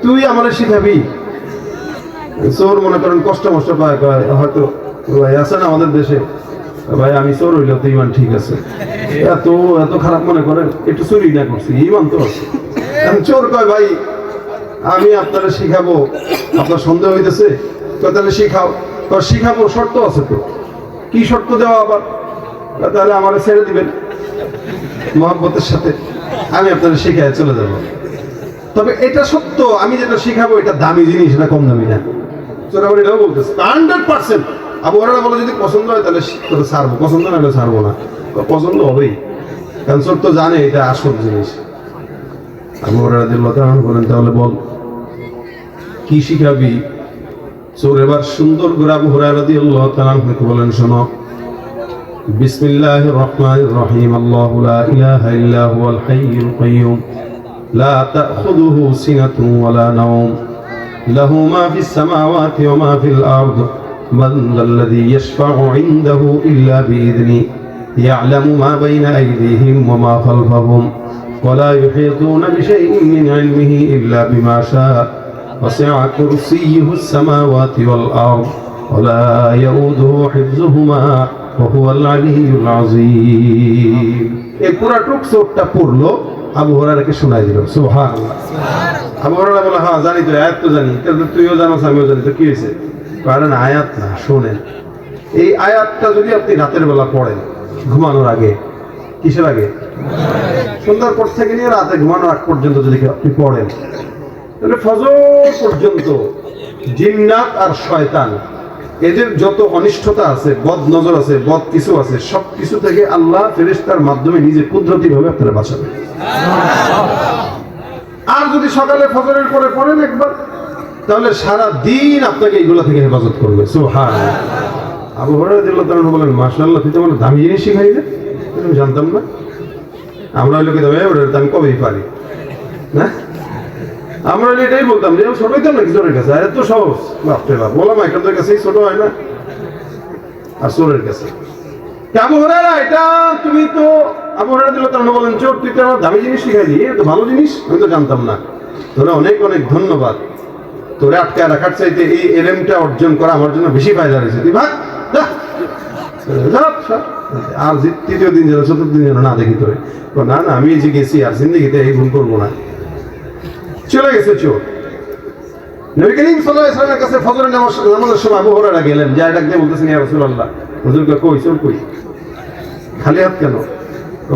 S2: তুই আমারে শিখাবি? চোর মনে করেন কষ্ট মষ্ট পায়, হয়তো ভাই আছে না আমাদের দেশে, ভাই আমি চোর হইলেও তো ইমান ঠিক আছে, এত এত খারাপ মনে করেন, একটু চুরি না করছি, ইমান তো আছে। চোর কয়, ভাই আমি আপনারা শিখাবো, আপনার সন্দেহ হইতেছে? তাহলে শিখাও। শিখাবো, শর্ত আছে তো। কি শর্ত দেওয়া আবার? তাহলে আমার ছেড়ে দিবেন মহব্বতের সাথে, আমি আপনারা শিখায় চলে যাব। তবে এটা সত্য, আমি যেটা শিখাবো এটা দামি জিনিস না, কম দামি না। চোর আবার এটাও বলতেছে 100%। আবু হুরায়রা বলে, যদি পছন্দ হয় তাহলে ছাড়বো, পছন্দ না হলে ছাড়বো না। পছন্দ হবেই, কারণ চোর তো জানে এটা আসল জিনিস। আবু হুরায়রা রাদিয়াল্লাহু তাআলা বলেন, তাহলে বল কি শিখাবি? চোর এবার সুন্দর করে আবু হুরায়রা রাদিয়াল্লাহু তাআলা বলেন, শোনো, বিসমিল্লাহির রহমানির রহিম, আল্লাহু লা ইলাহা ইল্লা হুয়াল হাইয়ুল কাইয়্যুম লা তাখুযুহু সিনাতুন ওয়ালা নাওম লাহু মা ফিস সামাওয়াতি ওয়া মা ফিল আরদ মান যাল্লাযী ইয়াশফা'ু ইনদাহু ইল্লা বিইذনি ইয়া'লামু মা বাইনা আইদিহিম ওয়া মা খালফাহুম ওয়া লা ইউহীতুনা বিশাইইন মিন ইলমিহি ইল্লা বিমা শা'a ওয়াসি'a কুরসিয়্যুহুস সামাওয়াতি ওয়াল আরদ ওয়া লা ইয়াউদুহু হিফযুহুমা ওয়া হুয়াল আলিয়্যুল আযীম। এই পুরাটুক সূরাটা পড়লো, আবু হুরায়রাকে শোনায় দিল। সুবহানাল্লাহ। আবু হুরায়রা বলে, হ্যাঁ জানি তো, আয়াত তো জানি। তুইও জানো, আমিও জানি, তো কি হয়েছে? কারণ আয়াত না, শোনেন। এই আয়াতটা যদি আপনি রাতের বেলা পড়েন ঘুমানোর আগে, কিসের আগে? সন্ধ্যার পর থেকে নিয়ে রাতে ঘুমানোর আগ পর্যন্ত যদি আপনি পড়েন, তাহলে ফজর পর্যন্ত জিন্নাত আর শয়তান এদের যত অনিষ্টতা আছে, বদ নজর আছে, বদ কিছু আছে, সব কিছু থেকে আল্লাহ ফেরেশতার মাধ্যমে নিজে কুদরতি ভাবে আপনারা বাঁচাবেন। আর যদি সকালে ফজরের পরে পড়েন একবার, তাহলে সারা দিন আপনাকে এইগুলো থেকে হেফাজত করবে। সুবহানাল্লাহ। আবু হুরায়রা রাদিয়াল্লাহু তাআলা বলেন, মাশাআল্লাহ, তুই তো মানে দামি জিনিস শিখাইলে, আমি জানতাম না। আমরা ওই লোকে দামে ওটা আমি কবেই পারি না, আমরা এটাই বলতাম যে ছোটই তো নাকি চোরের কাছে, এত সহজ, বাপরে বাপ, বললাম একাদের কাছেই ছোট হয় না, আর চোরের কাছে। আবু হুরায়রা, এটা তুমি তো, আবু হুরায়রা রাদিয়াল্লাহু তাআলা বলেন, চোর তুই তো আমার দামি জিনিস শিখাই দিই, এটা ভালো জিনিস, আমি তো জানতাম না। তোরা অনেক অনেক ধন্যবাদ, তোরে আটকায় রাখার চাইতে এই এলেমটা অর্জন করা আমার জন্য বেশি ফায়দা রয়েছে। তুই ভাগ,
S1: আর তৃতীয় দিন যেন চতুর্থ দিন যেন না দেখি তোরে। না না, আমি এই যে গেছি আর জিন্দেগিতে এই ভুল করবো না। চলে গেছে চোর। নবী করিম সাল্লাল্লাহু আলাইহি ওয়াসাল্লামের কাছে ফজরের নামাজের সময় আবু হুরায়রা গেলেন, যায় ডাক দিয়ে বলতেছেন, ইয়া রাসূলুল্লাহ, হুজুর কই চোর কই? খালি হাত কেন?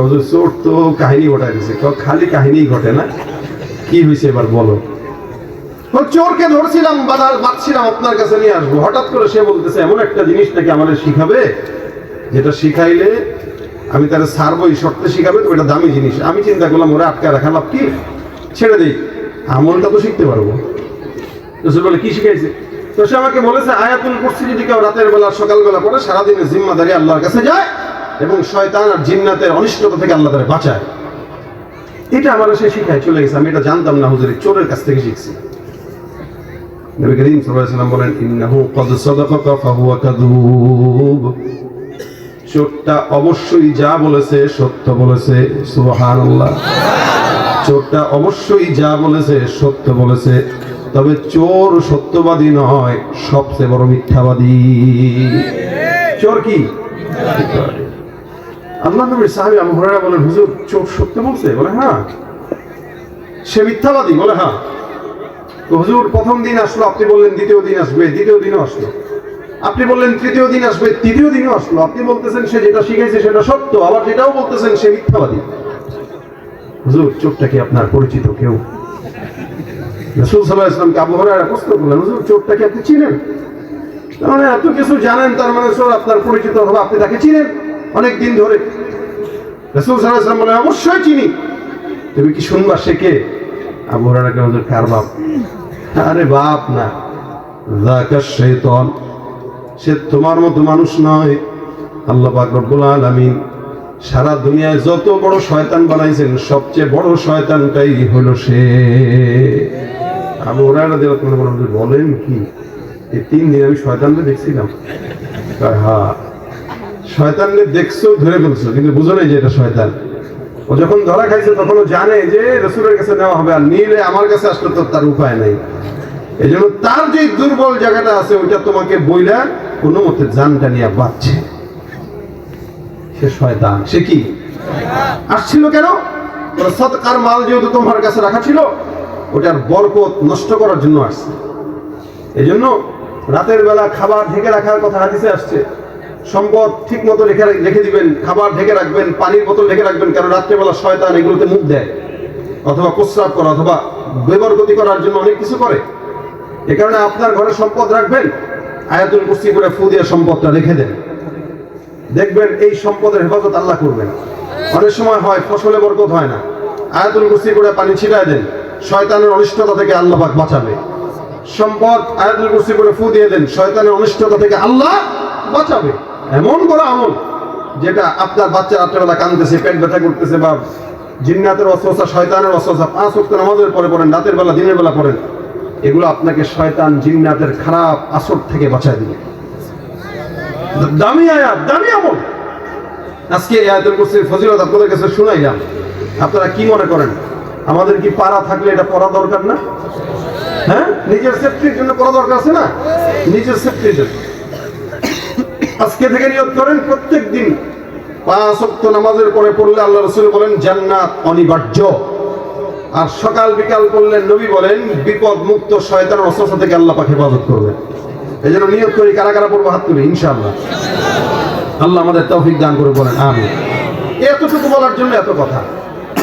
S1: হুজুর চোর তো কাহিনী ঘটায় দিছে। খালি কাহিনী ঘটে না, কি হয়েছে এবার বলো। চোরকে ধরছিলাম, বাঁধছিলাম, আপনার কাছে নিয়ে আসবো। হঠাৎ করে সে বলতেছে, এমন একটা জিনিস নাকি আমাদের শিখাবে যেটা শিখাইলে আমি তারা ছাড়বো, এই শর্তে শিখাবে, তো এটা দামি জিনিস। আমি চিন্তা করলাম ওরা আটকা রাখা লাভ কি, ছেড়ে দিই, আমলটা তো শিখতে পারবো। রাসূল বলে, কি শিখাইছে? তো সে আমাকে বলেছে, আয়াতুল কুরসি যদি কেউ রাতের বেলা সকালবেলা পড়ে সারাদিনের জিম্মাদারি আল্লাহর কাছে যায় এবং শয়তান আর জিন্নাতের অনিষ্টতা থেকে আল্লাহ তাআলা বাঁচায়। এটা আমার সে শিখায় চলে গেছে। আমি এটা জানতাম না হুজুর, চোরের কাছ থেকে শিখছি। নবী করিম সাল্লাল্লাহু আলাইহি ওয়াসাল্লাম বলেন, ইন্নাহু ক্বাদ সাদাকাকা ফাহুয়া কাযুব। চোরটা অবশ্যই যা বলেছে সত্য বলেছে। সুবহানাল্লাহ। চোরটা অবশ্যই যা বলেছে সত্য বলেছে, তবে চোর সত্যবাদী নয়, সবচেয়ে বড় মিথ্যাবাদী। চোর কি? আল্লাহ নবীর সাহাবী আবু হুরায়রা বলেন, হুজুর চোর সত্য বলছে? বলে হ্যাঁ। সে মিথ্যাবাদী? বলে হ্যাঁ। তো হুজুর প্রথম দিন আসলো, আপনি বললেন দ্বিতীয় দিন আসবে, দ্বিতীয় দিনও আসলো। আপনি বললেন তৃতীয় দিন আসবে, তৃতীয় দিনও আসলো। আপনি বলতেছেন সে যেটা শিখেছে সেটা সত্য, আবার যেটাও বলতেছেন সে মিথ্যাবাদী। হুজুর চোরটা কি আপনার পরিচিত কেউ? রাসূল সাল্লাল্লাহু আলাইহি ওয়াসাল্লামকে আবু হুরায়রা প্রশ্ন করলেন, হুজুর চোরটা কি আপনি চিনেন? তার মানে এত কিছু জানেন, তার মানে চোর আপনার পরিচিত, অথবা আপনি তাকে চিনেন অনেক দিন ধরে। রাসূল সাল্লাল্লাহু আলাইহি ওয়াসাল্লাম বলেন, অবশ্যই চিনি। তুমি কি শুনবা সে কে? আবু হুরায়রা কে, হুজুর কার বাপ? আরে বাপ না, যাকা শয়তান। সে তোমার মতো মানুষ নয়। আল্লাহ পাক রব্বুল আলামিন সারা দুনিয়ায় যত বড় শয়তান বানাইছেন, সবচেয়ে বড় শয়তানটাই হলো সে। আবু হুরায়রা রাদিয়াল্লাহু আনহু বলেন, কি এই 3 দিন আমি শয়তানকে দেখছিলাম? হ্যাঁ, শয়তানকে দেখছো, ধরে ফেলছো, কিন্তু বুঝো নাই যে এটা শয়তান। ও যখন ধরা খাইছে তখন ও জানে যে রাসূলের কাছে নেওয়া হবে, আর নিলে আমার কাছে আসলে তো তার উপায় নাই। এই জন্য তার যে দুর্বল জায়গাটা আছে ওইটা তোমাকে বইলা কোনো মতে জানটা নিয়ে বাঁচছে। সে শয়তান। সে কি আসছিল কেন? সদকার মাল যেহেতু তোমার কাছে রাখা ছিল, ওটার বরকত নষ্ট করার জন্য আসছে। এই জন্য রাতের বেলা খাবার ঢেকে রাখার কথা হাদিসে আসছে। সম্পদ ঠিক মতো রেখে দিবেন, খাবার ঢেকে রাখবেন, পানির বোতল ঢেকে রাখবেন, কারণ রাত্রেবেলা শয়তান এগুলোতে মুখ দেয়, অথবা প্রস্রাব করা, অথবা বেবরকতি করার জন্য অনেক কিছু করে। এ কারণে আপনার ঘরে সম্পদ রাখবেন, আয়াতুল কুরসি করে ফু দিয়ে সম্পদটা রেখে দেন, দেখবেন এই সম্পদের হেফাজত আল্লাহ করবেন। অনেক সময় হয় ফসলে বরকত হয় না, আয়াতুল কুরসি করে পানি ছিটায় দেন, শয়তানের অনিষ্টতা থেকে আল্লাহ পাক বাঁচাবে। সম্পদ আয়াতুল কুরসি করে ফু দিয়ে দেন, শয়তানের অনিষ্টতা থেকে আল্লাহ বাঁচাবে। এমন বড় আমল যেটা আপনার বাচ্চা রাত্রেবেলা কাঁদতেছে, পেট ব্যথা করতেছে, বা জিন্নাতের অসুস্থতা, শয়তানের অসুস্থতা, 5 ওয়াক্ত নামাজের পরে পড়েন, রাতের বেলা দিনের বেলা পড়েন, এগুলো আপনাকে শয়তান জিন্নাতের খারাপ আসর থেকে বাঁচায় দিবে। দামি আয়াত, দামি আমল। আজকে এই আয়াতুল কুরসির ফজিলত আপনাদের কাছে শুনাইলাম। আপনারা কি মনে করেন, আমাদের কি পারা থাকলে এটা পড়া দরকার না? হ্যাঁ, নিজের সেফটির জন্য পড়া দরকার আছে না? নিজের সেফটির জন্য আজকে থেকে নিয়ত করেন, প্রত্যেক দিন 5 ওয়াক্ত নামাজের পরে পড়লে আল্লাহ রাসূল বলেন জান্নাত অনিবার্য। আর সকাল বিকাল পড়লেন, নবী বলেন বিপদ মুক্ত, শয়তানের ওয়াসওয়াসা থেকে আল্লাহ পাক হেফাজত করবে। এই জন্য নিয়ত করি, কারা কারা পড়বো হাত তুলি ইনশাআল্লাহ। আল্লাহ আমাদের তৌফিক দান করে, বলেন আমিন। এতটুকু বলার জন্য এত কথা।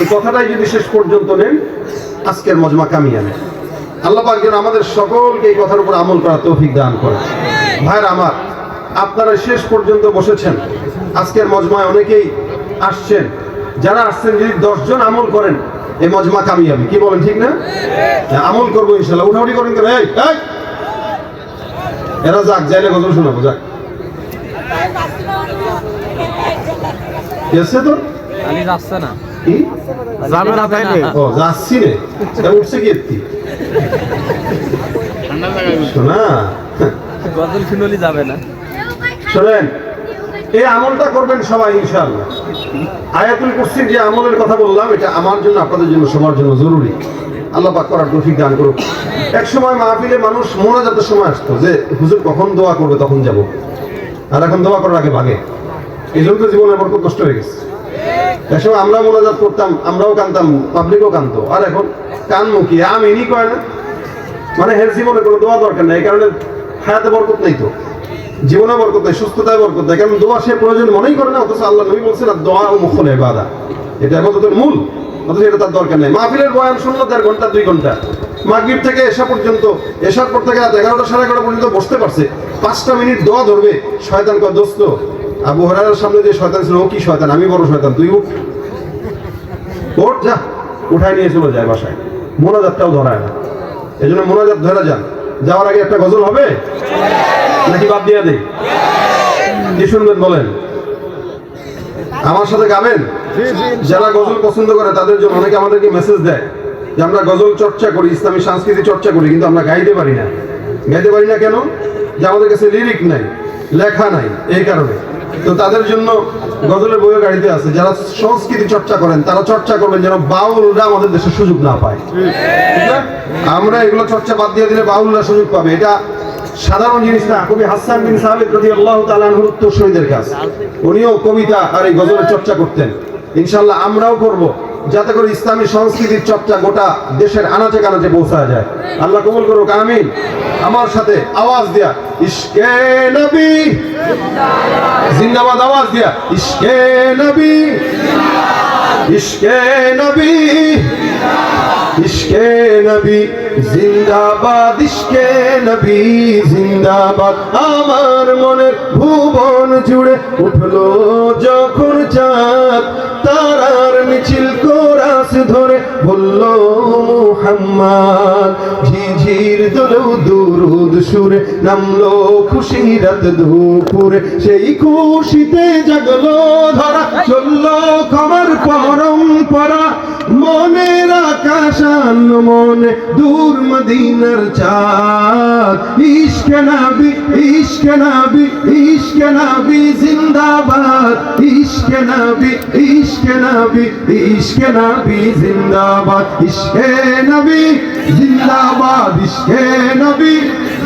S1: এই কথাটাই যদি শেষ পর্যন্ত নেন, আজকের মজমা কামিয়াবে। আল্লাহ পাক যেন আমাদের সকলকে এই কথার উপর আমল করার তৌফিক দান করে। ভাইরা আমার, আপনারা শেষ পর্যন্ত বসেছেন, আজকের মজমায় অনেকেই আসছেন। যারা আসছেন যদি 10 জন আমল করেন, এই মজমা কামিয়াবে। কি বলেন, ঠিক না? আমল করবো ইনশাআল্লাহ। উঠাউঠি করেন কেন? এরা যাক, যাইলে গজল শোনাবো, যাক। তো
S3: যাচ্ছে না,
S1: কি
S3: যাবে না, তাইলে
S1: ও যাচ্ছি রে, উঠছে কি এত্তি শোনা,
S3: গজল শুনলি যাবে না।
S1: শোনেন, এই আমলটা করবেন সবাই ইনশাআল্লাহ। আয়াতুল কুরসির যে আমলের কথা বললাম, এটা আমার জন্য, আপনাদের জন্য, সবার জন্য জরুরি। আল্লাহ পাক করার তৌফিক দান করুক। এক সময় মাহফিলে মানুষ মোনাজাতের সময় আসতো যে হুজুর কখন দোয়া করবে তখন যাব, আর এখন দোয়া করার আগে ভাগে। এই জন্য তো জীবনের বরকত নষ্ট হয়ে গেছে। একসময় আমরা মোনাজাত করতাম, আমরাও কানতাম, পাবলিকও কানতো, আর এখন কানমু কি আমিনই কয় না, মানে হের জীবনে কোনো দোয়া দরকার নেই, এই কারণে হায়াতে বরকত নেই, তো জীবনে বরকত নেই, সুস্থতায় বরকত নেই, কারণ দোয়া সে প্রয়োজন মনেই করে না। অথচ আল্লাহ নবী বলছেন আর দোয়া ও মুখল ইবাদা, এটা ইবাদতের মূল, অথচ এটা তার দরকার নেই। মাহফিলের বয়ান শুনলো 1.5 ঘন্টা 2 ঘন্টা, মাগরিব থেকে এশা পর্যন্ত, এশার পর থেকে রাত 11টা 11:30 পর্যন্ত বসতে পারছে, 5টা মিনিট দোয়া ধরবে, শয়তান কয় দোস্ত আবু হুরায়রার সামনে যে শয়তান ছিল, ও কি শয়তান, আমি বড় শয়তান, তুই উঠ, ওঠ যা, উঠায় নিয়ে চলে যায় বাসায়, মোনাজাতটাও ধরায় না। এই জন্য মোনাজাত ধরে যান, যাওয়ার আগে একটা গজল হবে নাকি বাদ দিয়ে দেই? কি শুনবেন বলেন? আমার সাথে গাবেন? যারা গজল পছন্দ করে তাদের জন্য অনেকে আমাদেরকে মেসেজ দেয় যে আমরা গজল চর্চা করি, ইসলামী সংস্কৃতি চর্চা করি, কিন্তু আমরা গাইতে পারি না। গাইতে পারি না কেন? যে আমাদের কাছে লিরিক নাই, লেখা নাই, এই কারণে। তো তাদের জন্য গজলের বইও গাড়িতে আছে। যারা সংস্কৃতি চর্চা করেন তারা চর্চা করবেন যেন বাউলরা আমাদের দেশে সুযোগ না পায়, ঠিক না? আমরা এগুলো চর্চা বাদ দিয়ে দিলে বাউলরা সুযোগ পাবে, এটা সাধারণ জিনিস না। কবি হাসান বিন সাবিত রাদিয়াল্লাহু তাআলা আনহুর উত্তরসূরিদের কাজ, উনিও কবিতা আর এই গজলের চর্চা করতেন। ইনশাআল্লাহ আমরাও করব, যাতে করে ইসলামী সংস্কৃতির চর্চা গোটা দেশের আনাচে কানাচে পৌঁছা যায়। আল্লাহ কবুল করুক, আমিন। আমার সাথে আওয়াজ দিয়া ইশকে নবী জিন্দাবাদ, আওয়াজ দিয়া ইশকে নবী, ইশকে নবী, ইশকে নবী জিন্দাবাদ, ইশকে নবী জিন্দাবাদ। আমার মনের ভুবন জুড়ে উঠলো যখন চাঁদ, তারার মিছিল কোরাস ধরে বলল মুহাম্মদ। ঝিঝির দোলেও দুরুদ সুরে নামলো খুশি রাত দুপুরে, সেই খুশিতে জাগলো ধরা, চললো খবর পরম্পরা, মনের আকাশান মনে দূর মদিনার চাঁদ। ইশকে নবী, ইশকে নবী, ইশকে নবী জিন্দাবাদ, ইশকে নবী, ইশকে নবী, ইশকে নবী জিন্দাবাদ, ইশকে নবী জিন্দাবাদ, ইশকে নবী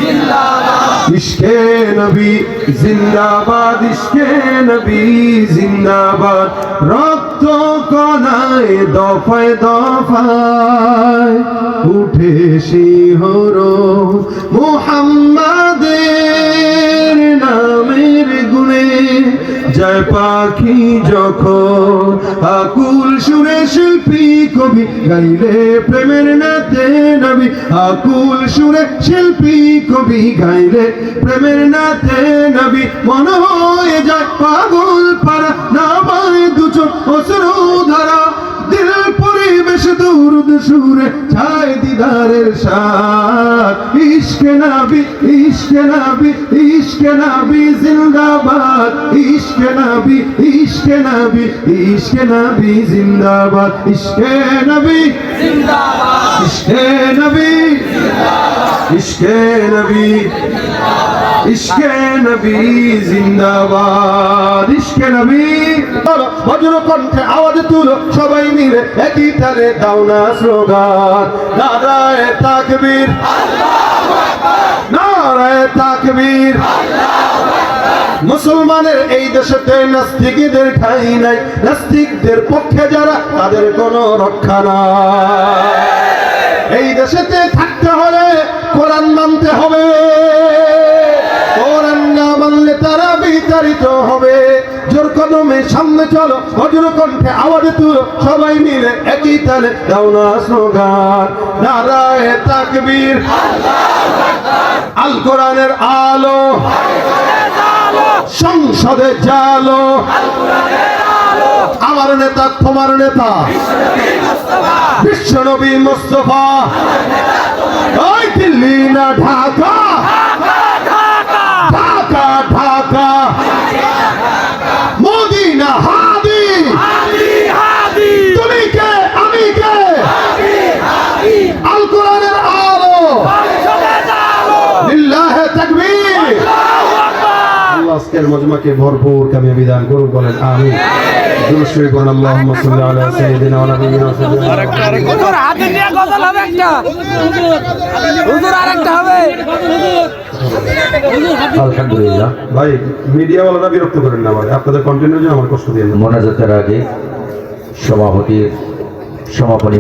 S1: জিন্দাবাদ, ইশকে নবী জিন্দাবাদ, ইশকে নবী জিন্দাবাদ। রক্ত কণায় দফায় দফায় উঠে শিহরণ মুহাম্মাদের নামের গুণে, যায় পাখি যখন আকুল সুরে শিল্পী কবি গাইলে প্রেমের নাতে নবী, আকুল সুরে শিল্পী কবি গাইলে প্রেমের নাতে নবী। মনে হয়ে যায় পাগল পারা, নামায় দুচোখ অশ্রু ধারা, দিল পরিবেশ দুরুদ সুরে চায় দিদারের স্বাদ। ইশকে নবী, ইশকে নবী, ইশকে নবী জিন্দাবাদ, ইশকে নবী, ইশকে নবী, ইশকে নবী জিন্দাবাদ, ইশকে নবী জিন্দাবাদ, ইশকে নবী জিন্দাবাদ, ইশকে নবী, ইশকে নবী জিন্দাবাদ, ইশকে নবী। বজ্র কণ্ঠে আওয়াজ তুলো সবাই মিলে একই তালে দাও না স্লোগান, নারায়ে তাকবীর, আল্লাহু আকবার, নারায়ে তাকবীর, আল্লাহু আকবার। মুসলমানের এই দেশেতে নাস্তিকদের ঠাঁই নাই, নাস্তিকদের পক্ষে যারা তাদের কোনো রক্ষা নাই। এই দেশেতে থাকতে হলে কোরআন মানতে হবে, কোরআন না মানলে তারা বিতাড়িত হবে। জোর কদমে সামনে চলো, বজ্র কণ্ঠে আওয়াজ তুলো সবাই মিলে একই তালে দাও না স্লোগান, নারায়ে তাকবীর, আল্লাহু আকবার। আল কোরআনের আলো সংসদে জালো, আমার নেতা তোমার নেতা বিশ্বনবী মুস্তাফা, ওই দিল্লি না ঢাকা, ঢাকা ঢাকা, মোদি না হাদি, তুমি কে আমি কে, আল কোরআনের আলো, লিল্লাহে তাকবীর। আল্লাহ আজকের মজমাকে ভরপুর কামিয়াবি দান করুন, বলেন আমিন। দুরূদ শরীফ পড়ুন, আল্লাহুম্মা সাল্লি আলা সাইয়্যিদিনা ওয়া নাবিয়িনা
S3: হুজুর হাতে নিয়ে গজল হবে একটা, হুজুর আরেকটা হবে।
S4: আলহামদুলিল্লাহ।
S1: ভাই মিডিয়াওয়ালারা বিরক্ত করেন না, ভাই আপনাদের কন্টেন্টের জন্য আমার কষ্ট দিয়ে না।
S4: মোনাজাতের আগে সভাপতির সমাপনী